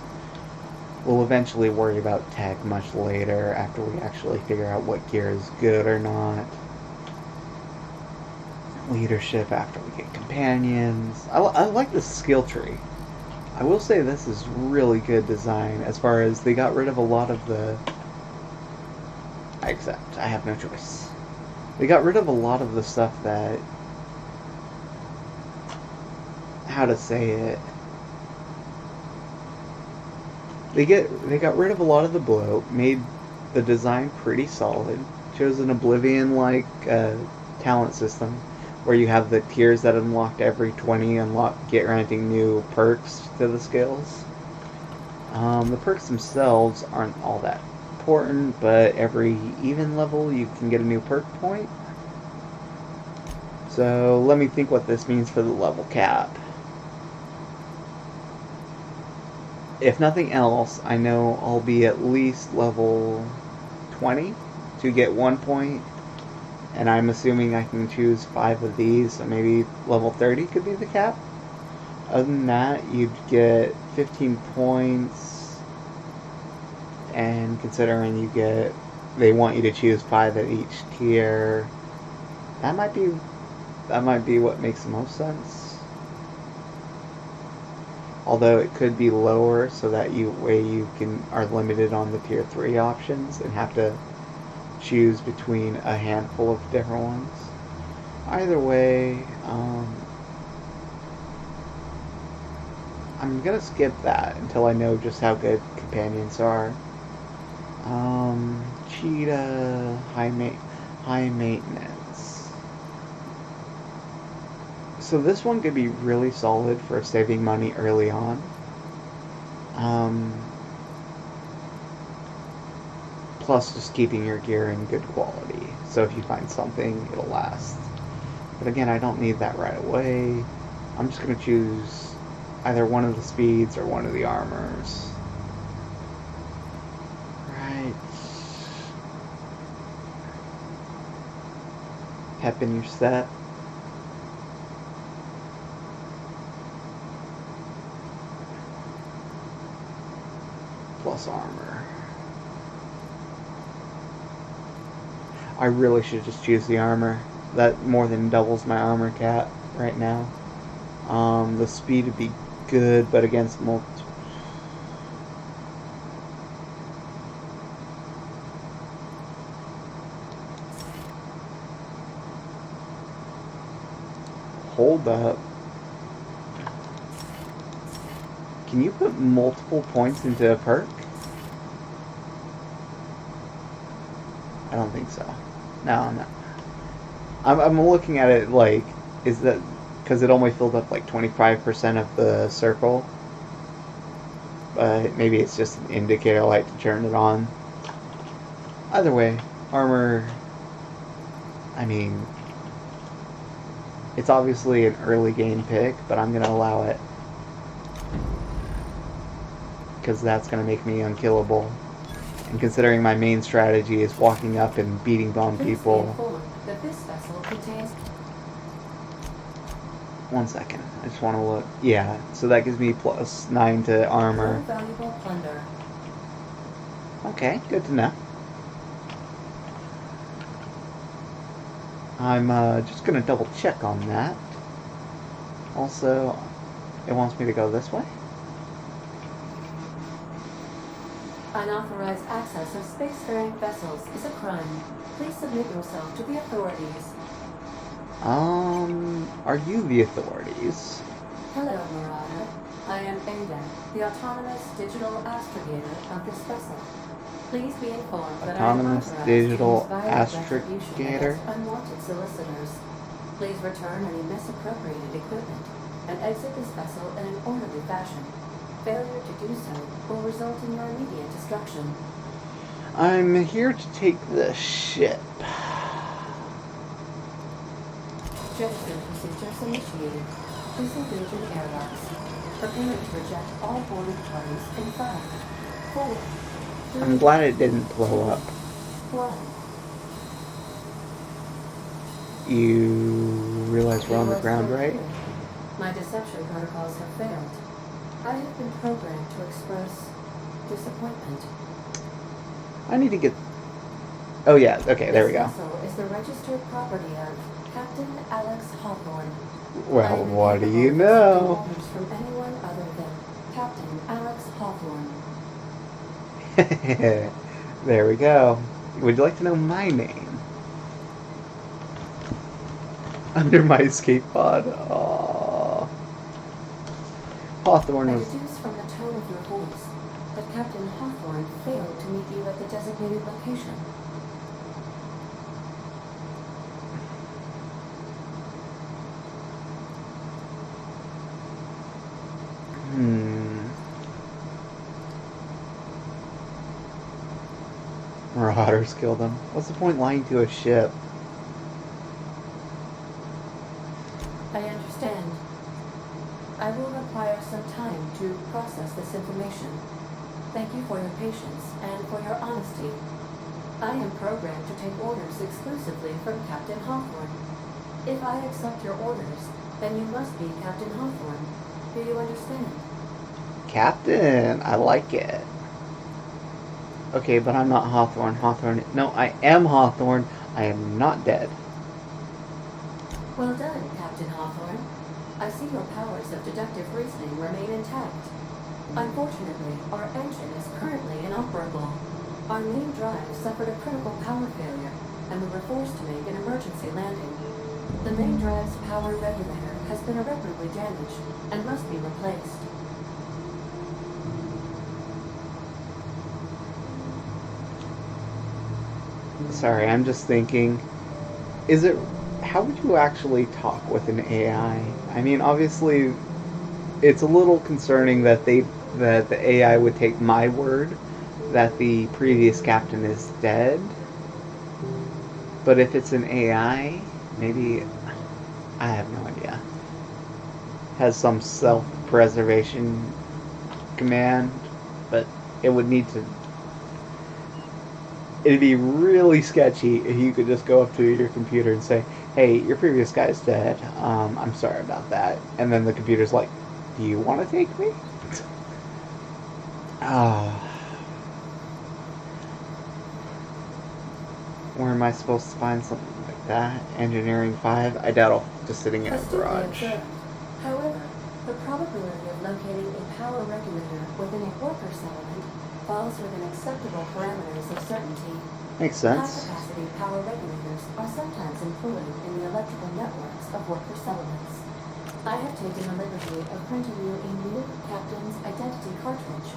[SPEAKER 1] We'll eventually worry about tech much later, after we actually figure out what gear is good or not. Leadership after we get companions. I like the skill tree. I will say this is really good design, as far as they got rid of a lot of the... I accept. I have no choice. They got rid of a lot of the stuff that... How to say it? They got rid of a lot of the bloat, made the design pretty solid, chose an Oblivion-like talent system, where you have the tiers that unlocked every 20 get granting new perks to the skills. The perks themselves aren't all that important, but every even level you can get a new perk point. So let me think what this means for the level cap. If nothing else, I know I'll be at least level 20 to get 1 point. And I'm assuming I can choose 5 of these, so maybe level 30 could be the cap. Other than that, you'd get 15 points. And considering they want you to choose 5 at each tier, that might be what makes the most sense. Although it could be lower, so that you are limited on the tier 3 options and have to choose between a handful of different ones. Either way, I'm gonna skip that until I know just how good companions are. Cheetah, high maintenance. So this one could be really solid for saving money early on. Plus just keeping your gear in good quality. So if you find something, it'll last. But again, I don't need that right away. I'm just going to choose either one of the speeds or one of the armors. Right. Pep in your step. Plus armor. I really should just choose the armor. That more than doubles my armor cap right now. The speed would be good, but against multi... Hold up. Can you put multiple points into a perk? I don't think so. No. I'm looking at it like, is that because it only filled up like 25% of the circle? But maybe it's just an indicator light to turn it on. Either way, armor, I mean, it's obviously an early game pick, but I'm going to allow it. Because that's going to make me unkillable. And considering my main strategy is walking up and beating bomb people.
[SPEAKER 6] That this vessel contains...
[SPEAKER 1] One second, I just want to look. Yeah, so that gives me plus 9 to armor.
[SPEAKER 6] valuable plunder.
[SPEAKER 1] Okay, good to know. I'm just going to double check on that. Also, it wants me to go this way?
[SPEAKER 6] Unauthorized access of spacefaring vessels is a crime. Please submit yourself to the authorities.
[SPEAKER 1] Are you the authorities?
[SPEAKER 6] Hello, Marauder. I am Ada, the autonomous digital astrogator of this vessel. Please be informed that I am
[SPEAKER 1] Autonomous
[SPEAKER 6] authorized
[SPEAKER 1] digital
[SPEAKER 6] to use violent retribution
[SPEAKER 1] astrogator?
[SPEAKER 6] against unwanted solicitors. Please return any misappropriated equipment and exit this vessel in an orderly fashion. Failure to do so will result in your immediate destruction.
[SPEAKER 1] I'm here to take the ship.
[SPEAKER 6] Gesture procedures initiated. Please engage in airlocks. Prepare to reject all boarding parties in 5, 4, 3,
[SPEAKER 1] I'm glad it didn't blow up.
[SPEAKER 6] 1.
[SPEAKER 1] You realize we're on the ground, right?
[SPEAKER 6] My deception protocols have failed. I have been programmed to express disappointment.
[SPEAKER 1] I need to get... Oh yeah, okay, there we go.
[SPEAKER 6] This vessel is the registered property of Captain Alex Hawthorne.
[SPEAKER 1] Well, what do you know?
[SPEAKER 6] Orders from anyone other than Captain Alex Hawthorne.
[SPEAKER 1] There we go. Would you like to know my name? Under my escape pod. Aww. Hawthorne
[SPEAKER 6] I
[SPEAKER 1] was...
[SPEAKER 6] deduce from the tone of your voice that Captain Hawthorne failed to meet you at the designated location.
[SPEAKER 1] Marauders killed him. What's the point lying to a ship?
[SPEAKER 6] I understand. I will require some time to process this information. Thank you for your patience and for your honesty. I am programmed to take orders exclusively from Captain Hawthorne. If I accept your orders, then you must be Captain Hawthorne. Do you understand?
[SPEAKER 1] Captain, I like it. Okay, but I'm not Hawthorne. Hawthorne... No, I am Hawthorne. I am not dead.
[SPEAKER 6] Well done, Captain Hawthorne. I see your powers of deductive reasoning remain intact. Unfortunately, our engine is currently inoperable. Our main drive suffered a critical power failure, and we were forced to make an emergency landing. The main drive's power regulator has been irreparably damaged and must be replaced.
[SPEAKER 1] Sorry, I'm just thinking, is it... How would you actually talk with an AI? I mean, obviously, it's a little concerning that the AI would take my word that the previous captain is dead. But if it's an AI, maybe... I have no idea. Has some self-preservation command, but it would need to. It'd be really sketchy if you could just go up to your computer and say, "Hey, your previous guy's dead. I'm sorry about that." And then the computer's like, "Do you want to take me?" Where am I supposed to find something like that? Engineering 5? I doubt I'll just sitting in a
[SPEAKER 6] Astutely
[SPEAKER 1] garage.
[SPEAKER 6] observed. However, the probability of locating a power regulator within a worker settlement falls within acceptable parameters of certainty.
[SPEAKER 1] Makes sense.
[SPEAKER 6] High-capacity power regulators are sometimes employed in the electrical networks of worker settlements. I have taken the liberty of printing you a new captain's identity cartridge.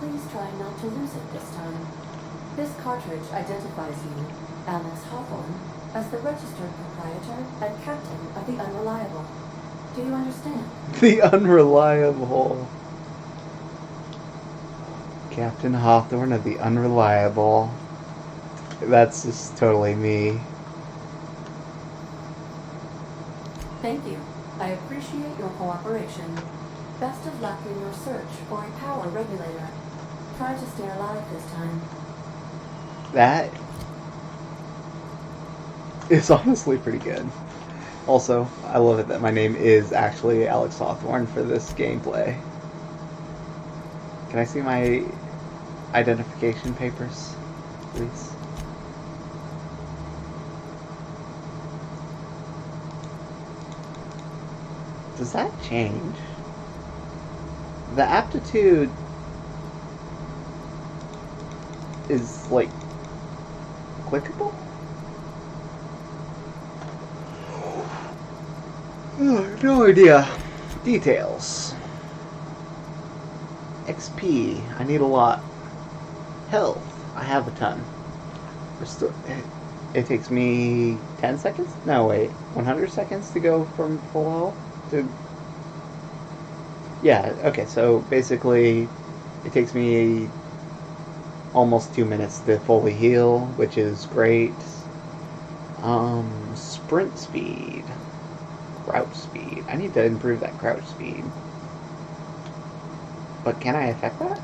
[SPEAKER 6] Please try not to lose it this time. This cartridge identifies you, Alex Hawthorne, as the registered proprietor and captain of the Unreliable. Do you understand?
[SPEAKER 1] The Unreliable. Captain Hawthorne of the Unreliable. That's just totally me.
[SPEAKER 6] Thank you. I appreciate your cooperation. Best of luck in your search for a power regulator. Try to stay alive this time.
[SPEAKER 1] That is honestly pretty good. Also, I love it that my name is actually Alex Hawthorne for this gameplay. Can I see my identification papers, please? Does that change? The aptitude is like clickable? No idea. Details. XP. I need a lot. Health. I have a ton. Restore. It takes me 10 seconds? No, wait. 100 seconds to go from full health to. Yeah, okay, so basically it takes me almost 2 minutes to fully heal, which is great. Sprint speed. Crouch speed. I need to improve that crouch speed. But can I affect that?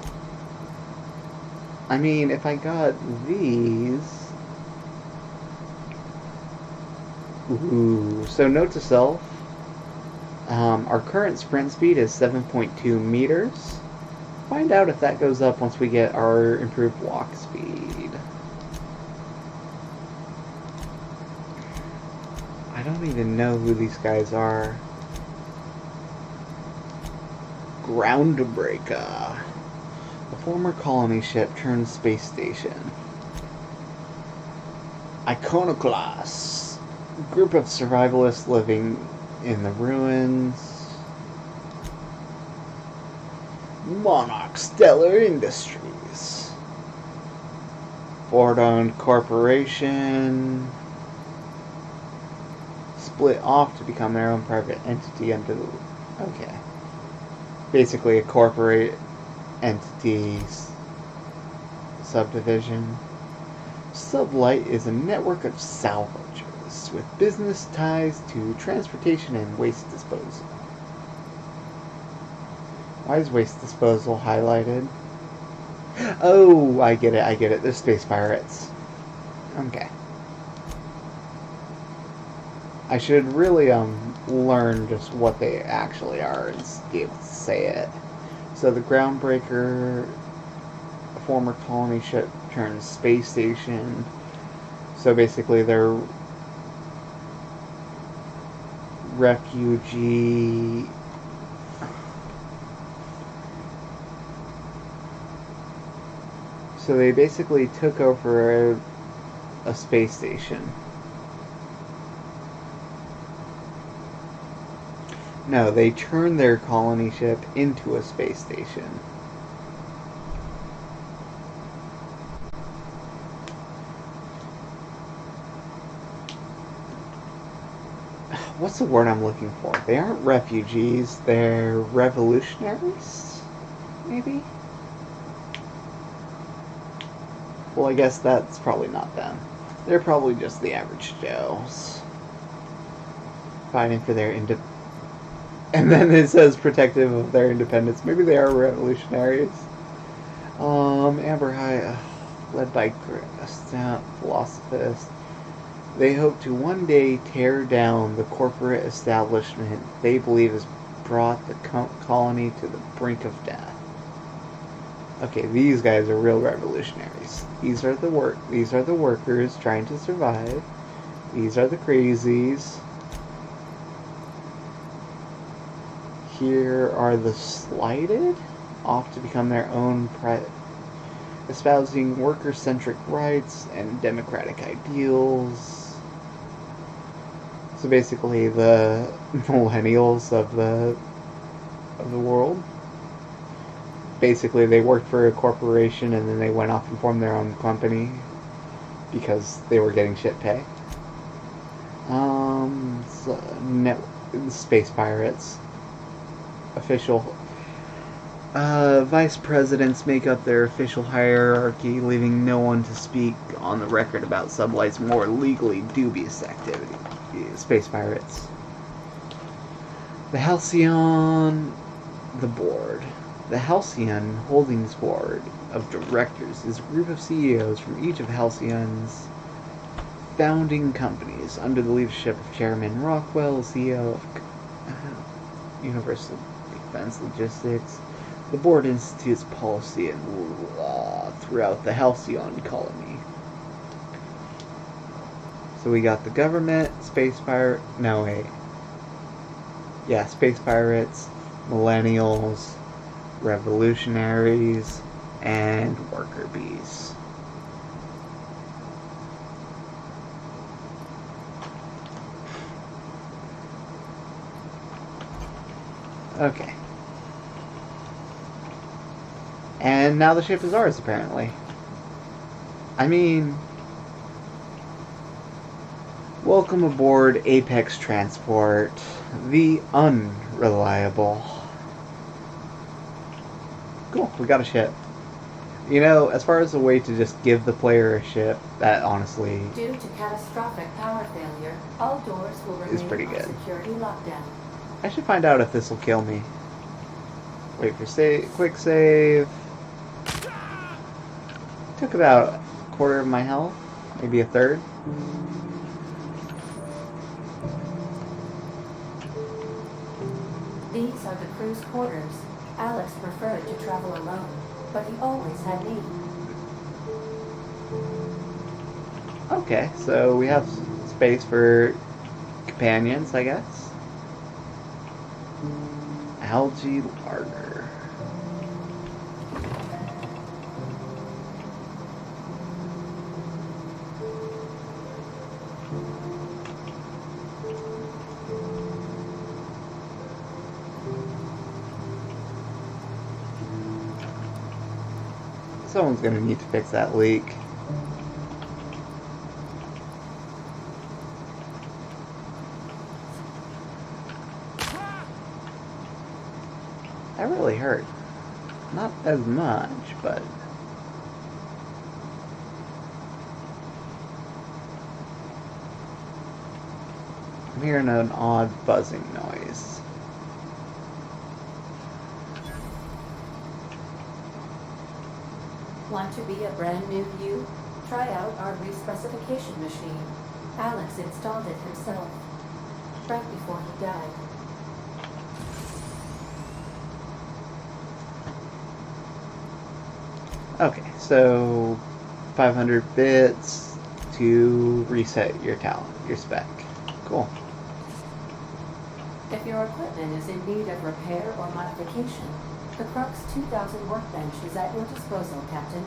[SPEAKER 1] I mean, if I got these. Ooh, so note to self. Our current sprint speed is 7.2 meters. Find out if that goes up once we get our improved walk speed. I don't even know who these guys are. Groundbreaker. A former colony ship turned space station. Iconoclast. Group of survivalists living in the ruins. Monarch Stellar Industries. Ford-owned corporation. Split off to become their own private entity under the... Okay. Basically a corporate entity subdivision. Sublight is a network of salvagers with business ties to transportation and waste disposal. Why is waste disposal highlighted? Oh, I get it. They're space pirates. Okay. I should really learn just what they actually are and be able to say it. So the Groundbreaker, a former colony ship turned space station. So basically they're refugee. So they basically took over a space station. No, they turned their colony ship into a space station. What's the word I'm looking for? They aren't refugees, they're revolutionaries? Maybe? Well, I guess that's probably not them. They're probably just the average Joes. fighting for their and then it says protective of their independence. Maybe they are revolutionaries. Amber High, led by philosophist. They hope to one day tear down the corporate establishment they believe has brought the colony to the brink of death. Okay, these guys are real revolutionaries. These are the workers trying to survive. These are the crazies. Here are the slighted, off to become their own espousing worker-centric rights and democratic ideals. So basically the millennials of the world. Basically they worked for a corporation and then they went off and formed their own company because they were getting shit pay. Space pirates. Official vice presidents make up their official hierarchy, leaving no one to speak on the record about Sublight's more legally dubious activity. Space pirates. The Halcyon, the board. The Halcyon Holdings Board of Directors is a group of CEOs from each of Halcyon's founding companies under the leadership of Chairman Rockwell, CEO of Universal Defense Logistics. The board institutes policy and law throughout the Halcyon colony. So we got the government, space pirate. No, wait. Yeah, space pirates, millennials, revolutionaries, and worker bees. Okay. And now the ship is ours, apparently. I mean, welcome aboard Apex Transport, the unreliable. Cool, we got a ship. You know, as far as a way to just give the player a ship, that honestly...
[SPEAKER 6] Due to catastrophic power failure, all doors will remain
[SPEAKER 1] pretty
[SPEAKER 6] on
[SPEAKER 1] good.
[SPEAKER 6] security lockdown.
[SPEAKER 1] I should find out if this will kill me. Wait for quick save. Took about a quarter of my health, maybe a third.
[SPEAKER 6] These are the crew's quarters. Alex preferred to travel alone, but he always had me.
[SPEAKER 1] Okay, so we have space for companions, I guess. Algae larder. Someone's gonna need to fix that leak. That really hurt. Not as much, but... I'm hearing an odd buzzing noise.
[SPEAKER 6] Want to be a brand new you? Try out our respecification machine. Alex installed it himself, right before he died.
[SPEAKER 1] Okay, so 500 bits to reset your talent, your spec. Cool.
[SPEAKER 6] If your equipment is in need of repair or modification, the Crux 2000 workbench is at your disposal, Captain.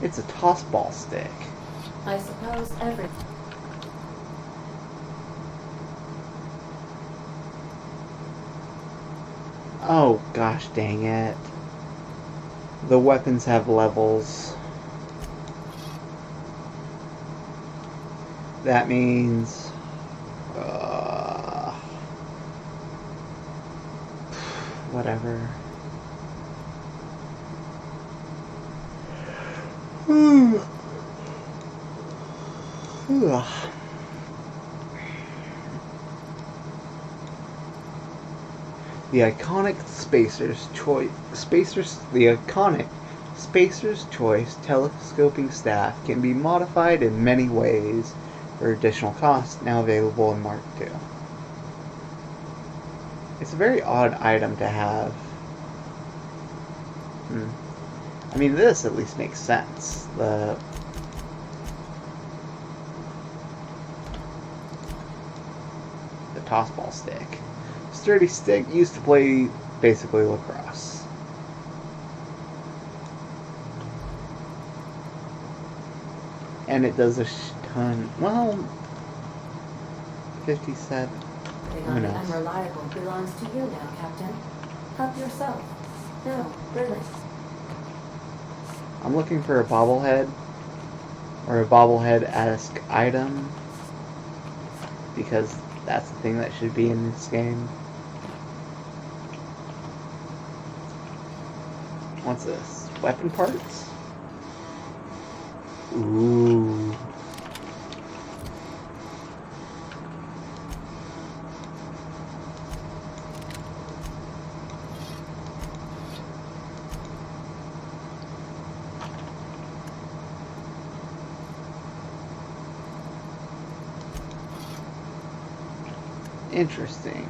[SPEAKER 1] It's a toss ball stick.
[SPEAKER 6] I suppose every...
[SPEAKER 1] Oh gosh dang it. The weapons have levels. That means... whatever. The iconic Spacer's Choice telescoping staff can be modified in many ways for additional cost, now available in Mark II. It's a very odd item to have. I mean, this at least makes sense. The tossball stick. Sturdy stick used to play basically lacrosse. And it does a ton. Well, 57.
[SPEAKER 6] Being
[SPEAKER 1] knows?
[SPEAKER 6] unreliable belongs to you now, Captain. Help yourself. No, really.
[SPEAKER 1] I'm looking for a bobblehead. Or a bobblehead-esque item. Because that's the thing that should be in this game. What's this? Weapon parts? Ooh. Interesting.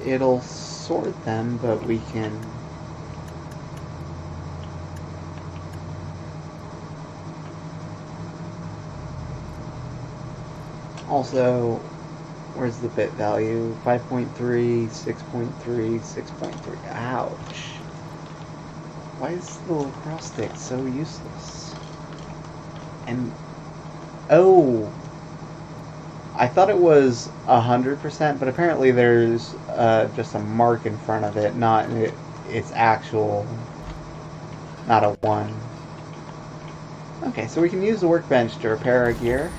[SPEAKER 1] It'll sort them, but we can... Also, where's the bit value? 5.3, 6.3, 6.3. Ouch. Why is the lacrosse stick so useless? And... oh! I thought it was 100%, but apparently there's just a mark in front of it, not its actual, not a 1. Okay, so we can use the workbench to repair our gear.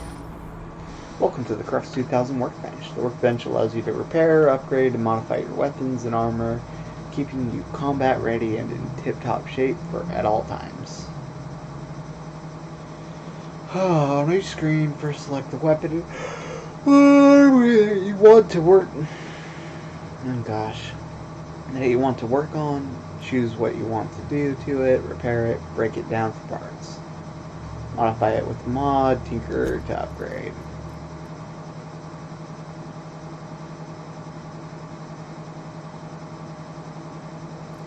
[SPEAKER 1] Welcome to the Crux 2000 Workbench. The workbench allows you to repair, upgrade, and modify your weapons and armor, keeping you combat ready and in tip-top shape at all times. On each screen, first select the weapon you want to work. Oh gosh. That you want to work on. Choose what you want to do to it, repair it, break it down for parts. Modify it with a mod, tinker to upgrade.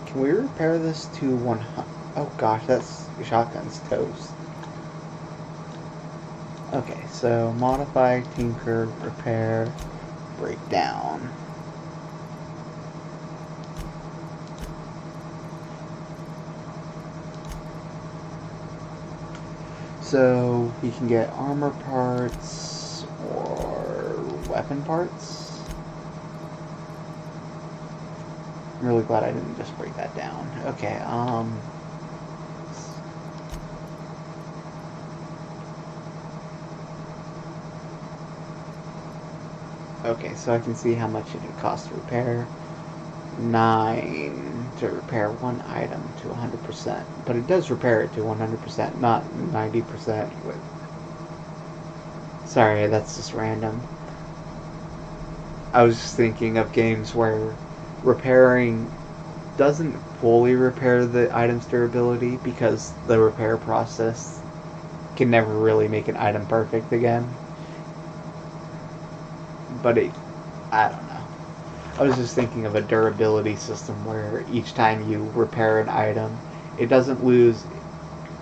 [SPEAKER 1] Can we repair this to 100? Oh gosh, that's shotgun's toast. Okay, so modify, tinker, repair, break down. So we can get armor parts or weapon parts. I'm really glad I didn't just break that down. Okay, okay, so I can see how much it would cost to repair. 9 to repair one item to 100%. But it does repair it to 100%, not 90% with... Sorry, that's just random. I was just thinking of games where repairing doesn't fully repair the item's durability because the repair process can never really make an item perfect again. But I don't know. I was just thinking of a durability system where each time you repair an item, it doesn't lose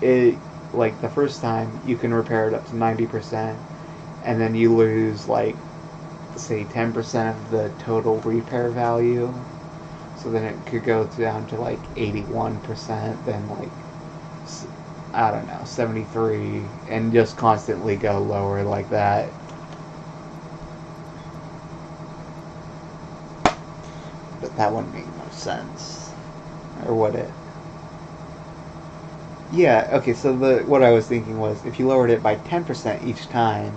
[SPEAKER 1] it. Like the first time, you can repair it up to 90%, and then you lose like, say, 10% of the total repair value. So then it could go down to like 81%, then like, I don't know, 73, and just constantly go lower like that. But that wouldn't make no sense. Or would it? Yeah, okay, so what I was thinking was, if you lowered it by 10% each time,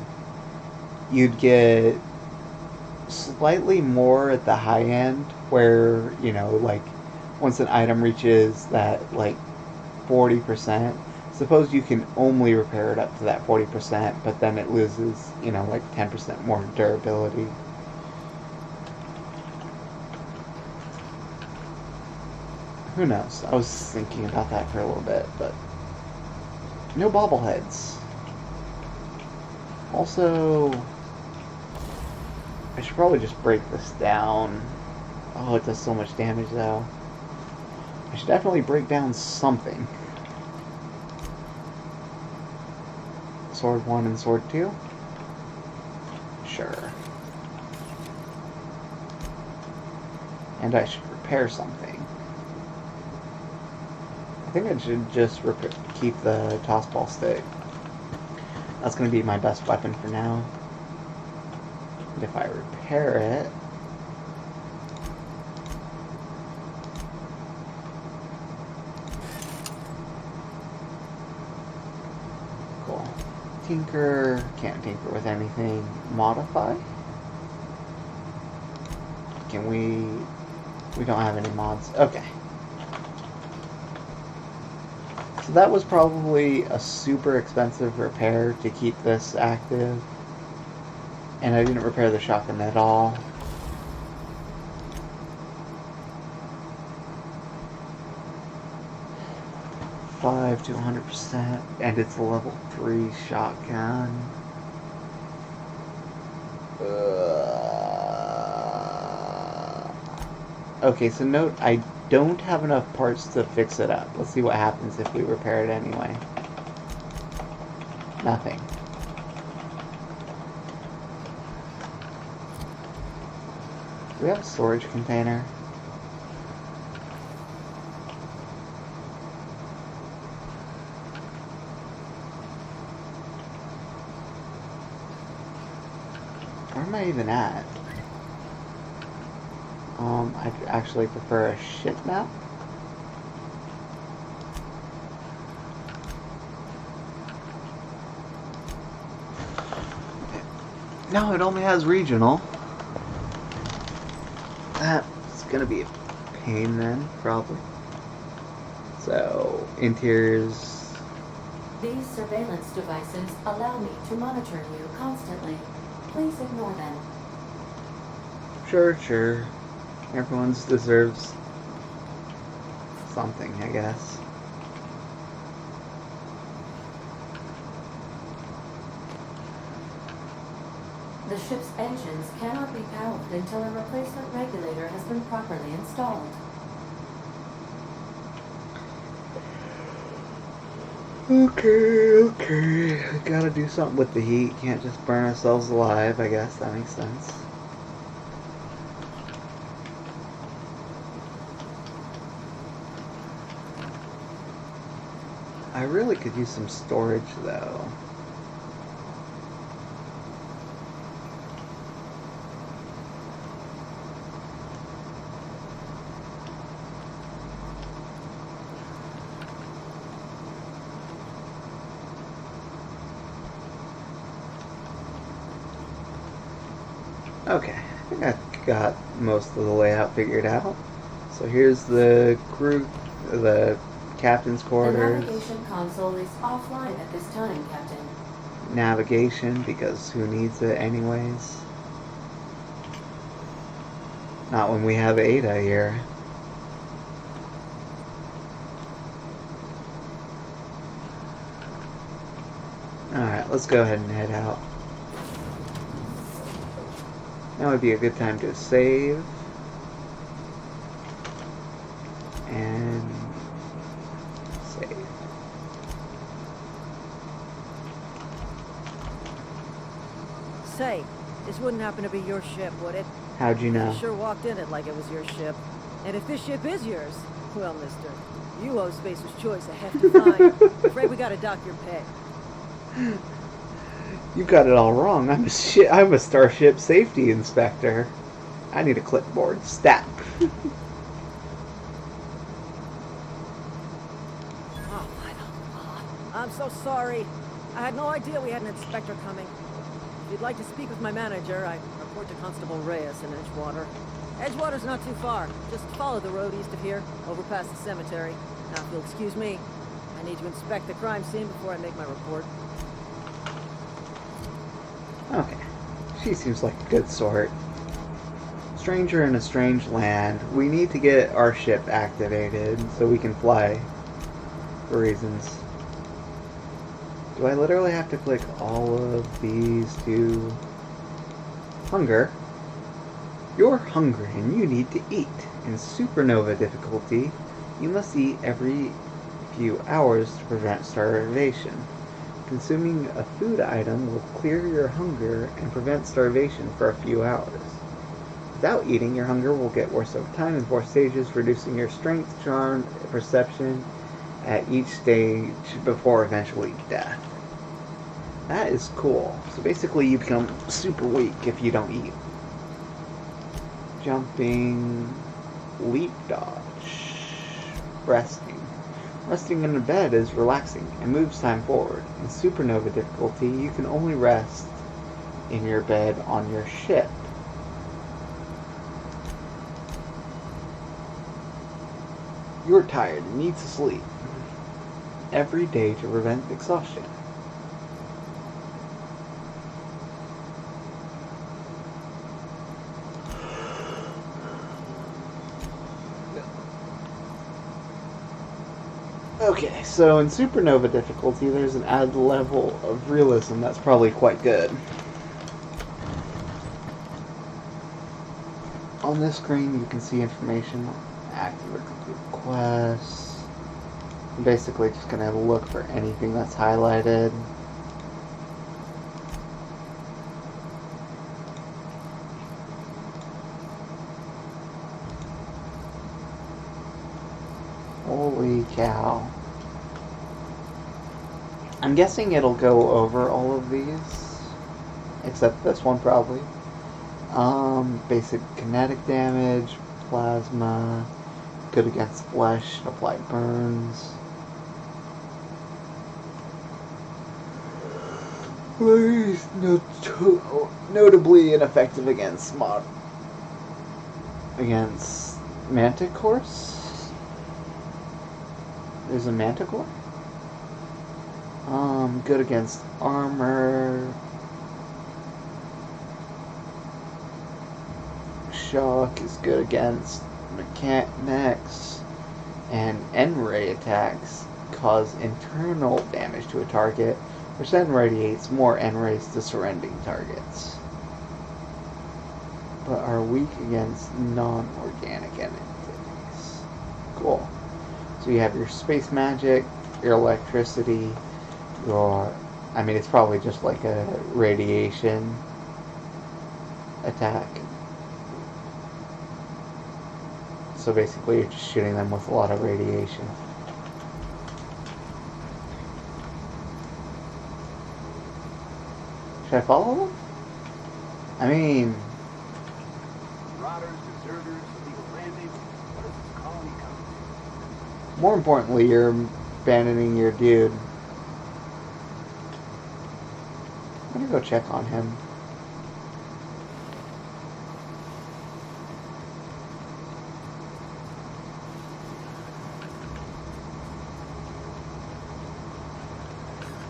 [SPEAKER 1] you'd get slightly more at the high end, where, you know, like, once an item reaches that, like, 40%, suppose you can only repair it up to that 40%, but then it loses, you know, like 10% more durability. Who knows? I was thinking about that for a little bit, but no bobbleheads. Also, I should probably just break this down. Oh, it does so much damage though. I should definitely break down something. Sword 1 and Sword 2? Sure. And I should repair something. I think I should just keep the toss ball stick. That's going to be my best weapon for now. And if I repair it... Cool. Tinker, can't tinker with anything. Modify? Can we don't have any mods. Okay. So that was probably a super expensive repair to keep this active. And I didn't repair the shotgun at all. $5 to 100%, and it's a level 3 shotgun. Okay, so note, I don't have enough parts to fix it up. Let's see what happens if we repair it anyway. Nothing. Do we have a storage container? Where am I even at? I'd actually prefer a ship map. No, it only has regional. That's gonna be a pain then, probably. So, interiors.
[SPEAKER 6] These surveillance devices allow me to monitor you constantly. Please ignore them.
[SPEAKER 1] Sure. Everyone deserves something, I guess.
[SPEAKER 6] The ship's engines cannot be powered until a replacement regulator has been properly installed.
[SPEAKER 1] Okay. I gotta do something with the heat. Can't just burn ourselves alive, I guess. That makes sense. I really could use some storage, though. Okay, I think I got most of the layout figured out. So here's the crew, the captain's quarters.
[SPEAKER 6] The navigation console is offline at this time, Captain.
[SPEAKER 1] Navigation, because who needs it anyways? Not when we have Ada here. Alright, let's go ahead and head out. Now would be a good time to save. And save.
[SPEAKER 4] Say, this wouldn't happen to be your ship, would it?
[SPEAKER 1] How'd you know?
[SPEAKER 4] You sure walked in it like it was your ship. And if this ship is yours, well, mister, you owe Spacer's Choice a hefty fine. Afraid we gotta dock your pay.
[SPEAKER 1] You got it all wrong. I'm a Starship Safety Inspector. I need a clipboard. Stat.
[SPEAKER 4] Oh, I'm so sorry. I had no idea we had an inspector coming. If you'd like to speak with my manager, I report to Constable Reyes in Edgewater. Edgewater's not too far. Just follow the road east of here, over past the cemetery. Now, if you'll excuse me, I need to inspect the crime scene before I make my report.
[SPEAKER 1] Okay. She seems like a good sort. Stranger in a strange land. We need to get our ship activated so we can fly. For reasons. Do I literally have to click all of these to... Hunger? You're hungry and you need to eat. In supernova difficulty, you must eat every few hours to prevent starvation. Consuming a food item will clear your hunger and prevent starvation for a few hours. Without eating, your hunger will get worse over time in 4 stages, reducing your strength, charm, perception at each stage before eventually death. That is cool. So basically you become super weak if you don't eat. Jumping, leap dodge, resting. Resting in a bed is relaxing and moves time forward. In supernova difficulty, you can only rest in your bed on your ship. You're tired and need to sleep. Every day to prevent exhaustion. Okay, so in supernova difficulty, there's an added level of realism that's probably quite good. On this screen, you can see information on active or complete quests. I'm basically just going to look for anything that's highlighted. Holy cow. I'm guessing it'll go over all of these, except this one probably. Basic kinetic damage, plasma, good against flesh, apply burns. Notably ineffective against manticores. There's a manticore. Good against armor. Shock is good against mechanics. And N-ray attacks cause internal damage to a target, which then radiates more N-rays to surrounding targets. But are weak against non-organic entities. Cool. So you have your space magic, your electricity, it's probably just like a radiation attack. So basically you're just shooting them with a lot of radiation. Should I follow them? I mean...
[SPEAKER 5] Marauders, deserters, illegal landing. What is this colony coming to?
[SPEAKER 1] More importantly, you're abandoning your dude. I'm gonna go check on him.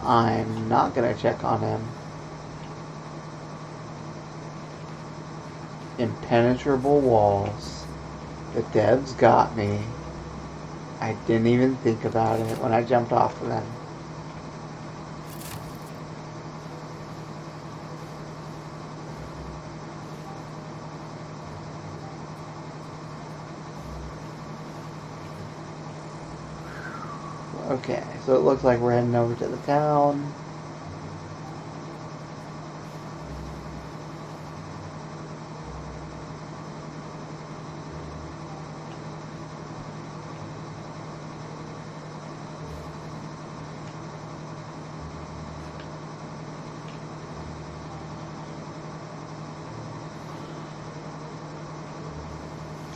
[SPEAKER 1] I'm not gonna check on him. Impenetrable walls. The devs got me. I didn't even think about it when I jumped off of them. Okay, so it looks like we're heading over to the town.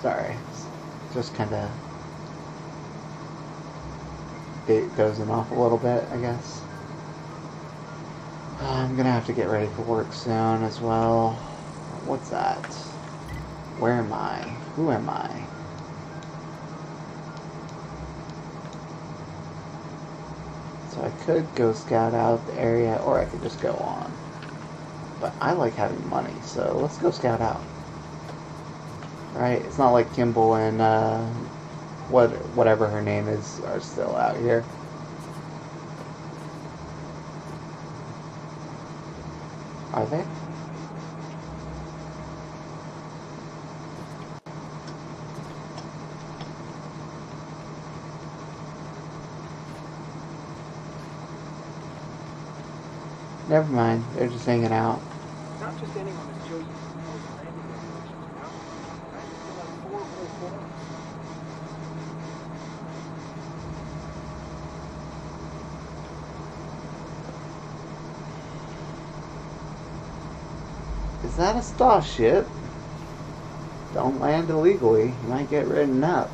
[SPEAKER 1] Sorry, just kind of dozing off a little bit, I guess. I'm gonna have to get ready for work soon as well. What's that? Where am I? Who am I? So I could go scout out the area, or I could just go on. But I like having money, so let's go scout out. Right? It's not like Kimball and whatever her name is are still out here. Are they? Never mind. They're just hanging out.
[SPEAKER 5] Not just anyone has chosen to propose landing regulations now. I feel like 4 whole forums.
[SPEAKER 1] Is that a starship? Don't land illegally. You might get written up.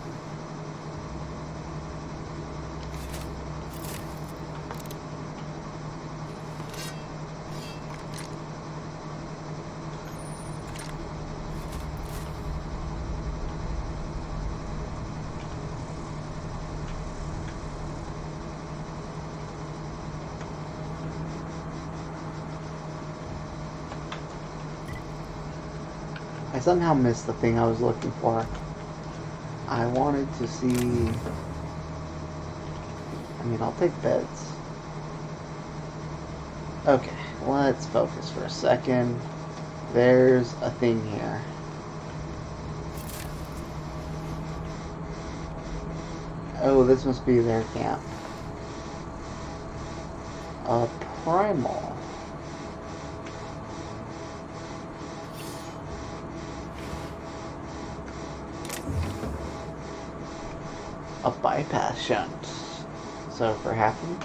[SPEAKER 1] I somehow missed the thing I was looking for. I wanted to see... I mean, I'll take beds. Okay, let's focus for a second. There's a thing here. Oh, this must be their camp. A primal. A bypass shunt. So for hacking.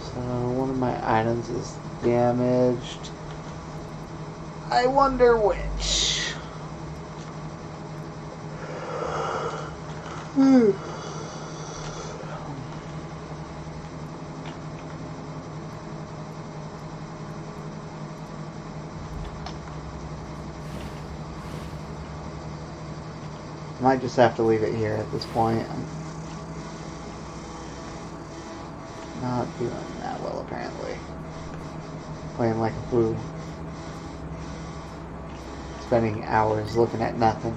[SPEAKER 1] So one of my items is damaged. I wonder which. Might just have to leave it here at this point. I'm not doing that well, apparently. Playing like a fool. Spending hours looking at nothing.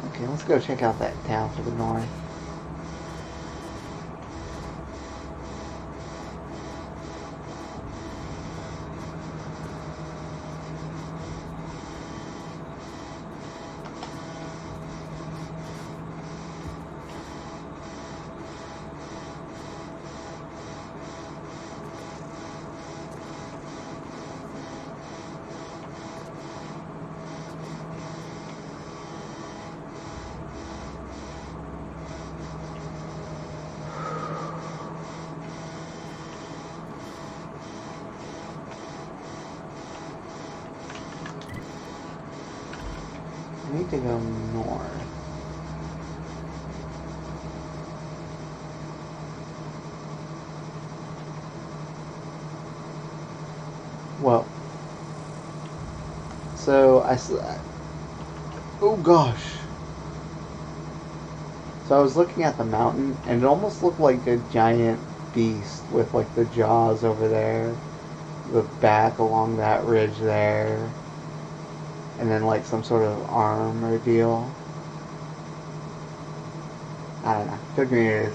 [SPEAKER 1] Okay, let's go check out that town to the north. I need to go north. Well, so oh gosh. So I was looking at the mountain, and it almost looked like a giant beast with like the jaws over there, the back along that ridge there, and then like some sort of arm or deal. I don't know. It took me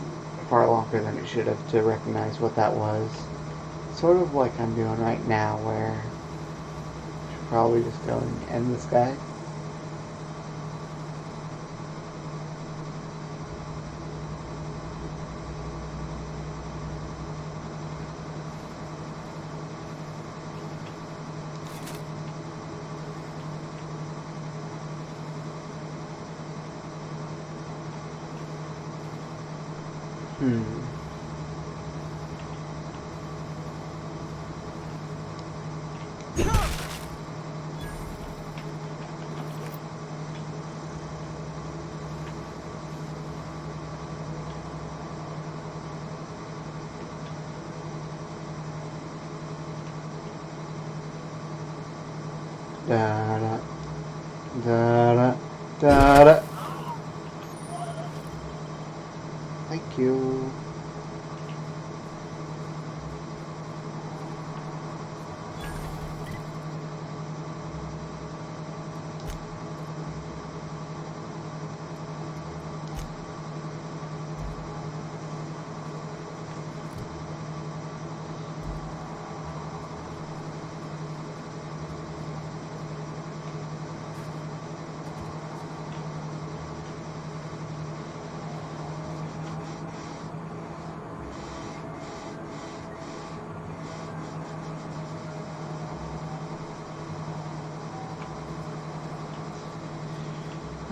[SPEAKER 1] far longer than it should have to recognize what that was. Sort of like I'm doing right now, where I should probably just go and end this guy. Da da da da da. Thank you.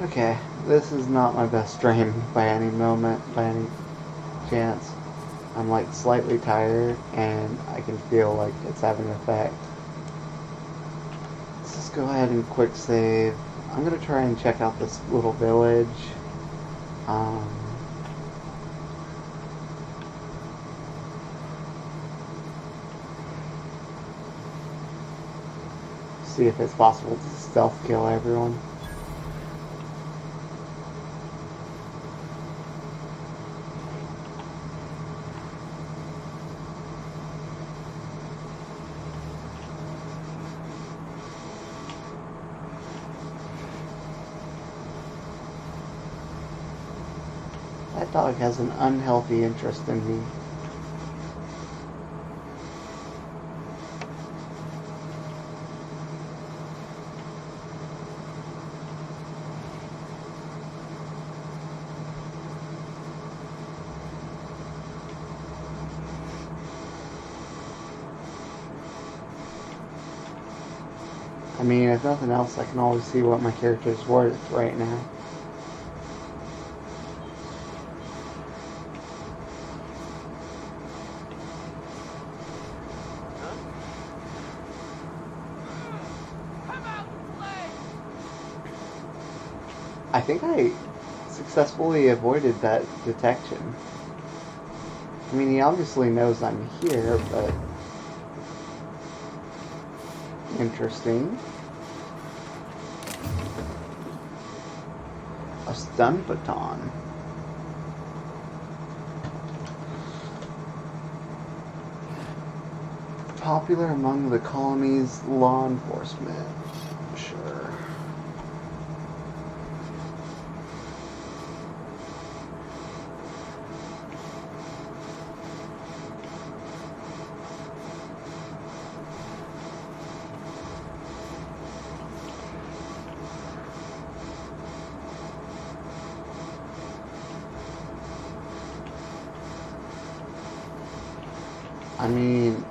[SPEAKER 1] Okay, this is not my best stream by any chance. I'm like slightly tired and I can feel like it's having an effect. Let's just go ahead and quick save. I'm gonna try and check out this little village. See if it's possible to stealth kill everyone. That dog has an unhealthy interest in me. I mean, if nothing else, I can always see what my character's worth right now. I think I successfully avoided that detection. I mean, he obviously knows I'm here, but... interesting. A stun baton. Popular among the colony's law enforcement. Sure. I mean,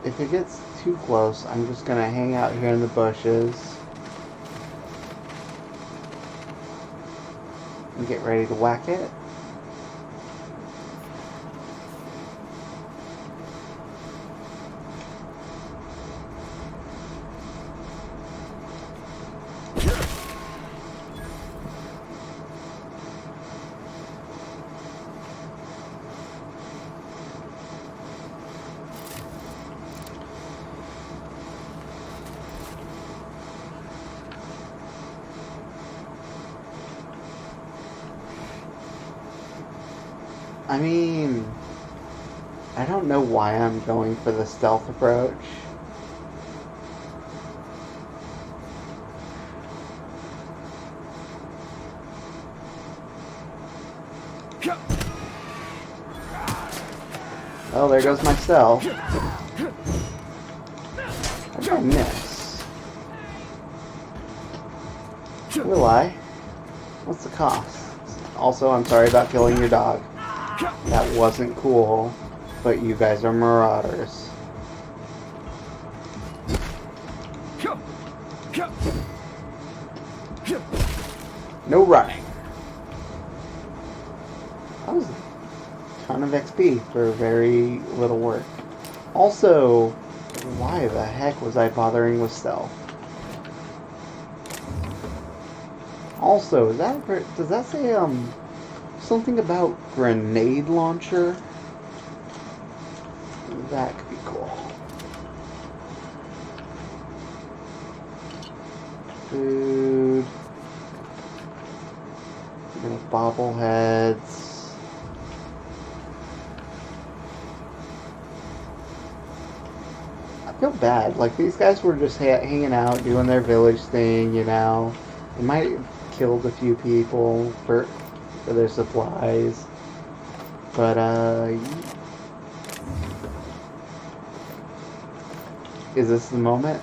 [SPEAKER 1] if it gets too close, I'm just gonna hang out here in the bushes and get ready to whack it. I mean, I don't know why I'm going for the stealth approach. Oh, there goes my stealth. How did I miss? Will I? What's the cost? Also, I'm sorry about killing your dog. That wasn't cool, but you guys are marauders. No running. That was a ton of XP for very little work. Also, why the heck was I bothering with stealth? Also, does that say something about grenade launcher? That could be cool. Food. Little bobbleheads. I feel bad. Like, these guys were just hanging out, doing their village thing, you know. They might have killed a few people for their supplies. But, is this the moment?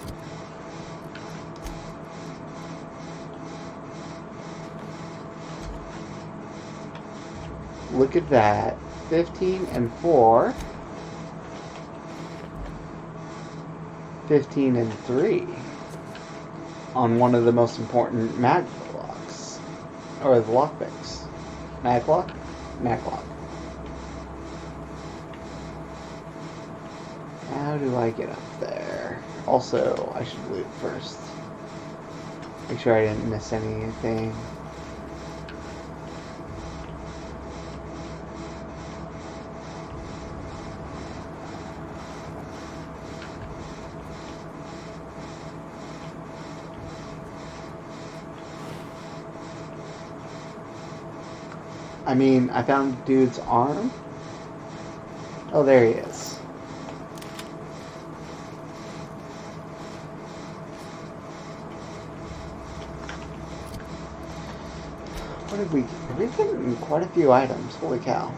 [SPEAKER 1] Look at that. 15 and 4. 15 and 3. On one of the most important mag locks. Or the lockpicks. Maglock? Maglock. How do I get up there? Also, I should loot first. Make sure I didn't miss anything. I mean, I found dude's arm. Oh, there he is. What did we... We're getting quite a few items. Holy cow.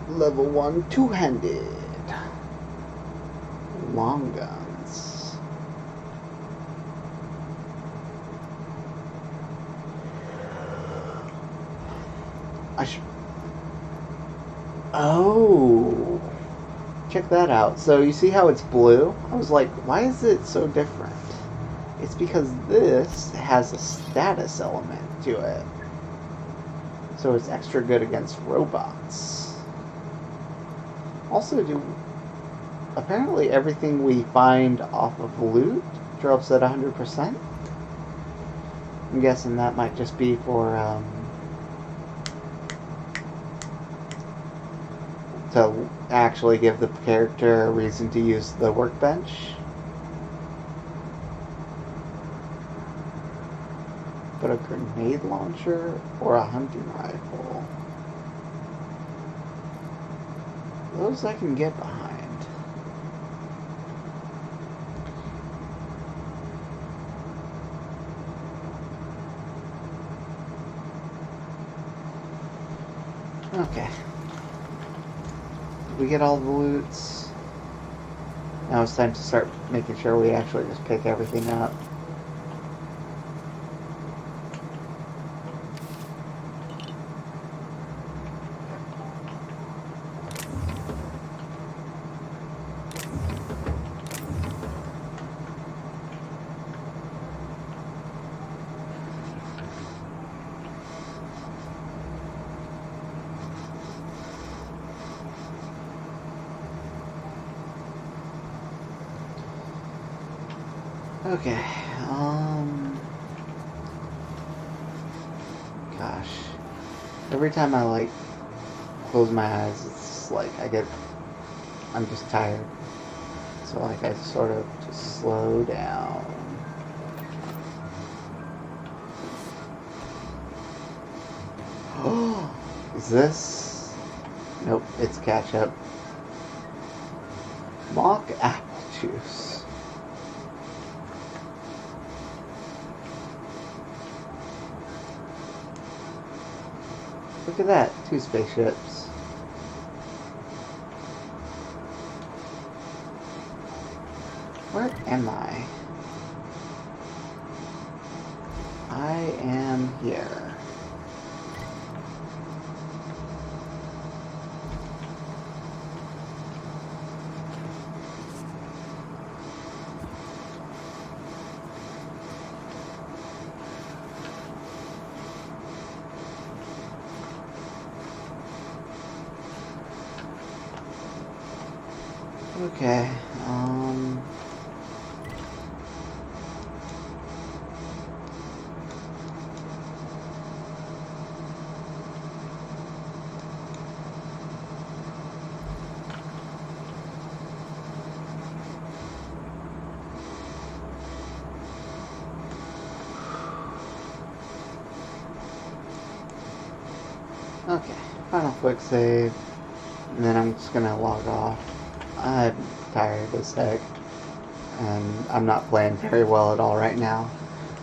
[SPEAKER 1] Level 1 two-handed. Long guns. Oh, check that out. So you see how it's blue? I was like, why is it so different? It's because this has a status element to it. So it's extra good against robots. Also, apparently everything we find off of loot drops at 100%. I'm guessing that might just be for to actually give the character a reason to use the workbench. But a grenade launcher or a hunting rifle, those I can get behind. Okay. We get all the loots. Now it's time to start making sure we actually just pick everything up. Okay, gosh. Every time I, like, close my eyes, it's like I'm just tired. So, like, I sort of just slow down. Oh, is this? Nope, it's ketchup. Mock apple juice. Look at that, 2 spaceships. Where am I? I am here. Okay, Okay, final quick save, and then I'm just gonna log off. I'm tired as heck, and I'm not playing very well at all right now.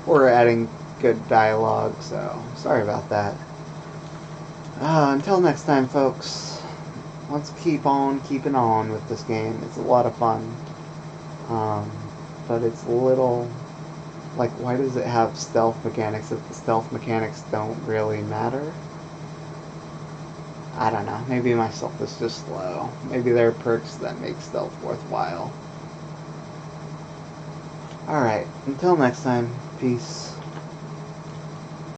[SPEAKER 1] We're adding good dialogue, so sorry about that. Until next time, folks, let's keep on keeping on with this game. It's a lot of fun. But it's a little... like, why does it have stealth mechanics if the stealth mechanics don't really matter? I don't know. Maybe my stealth is just slow. Maybe there are perks that make stealth worthwhile. Alright, until next time, peace.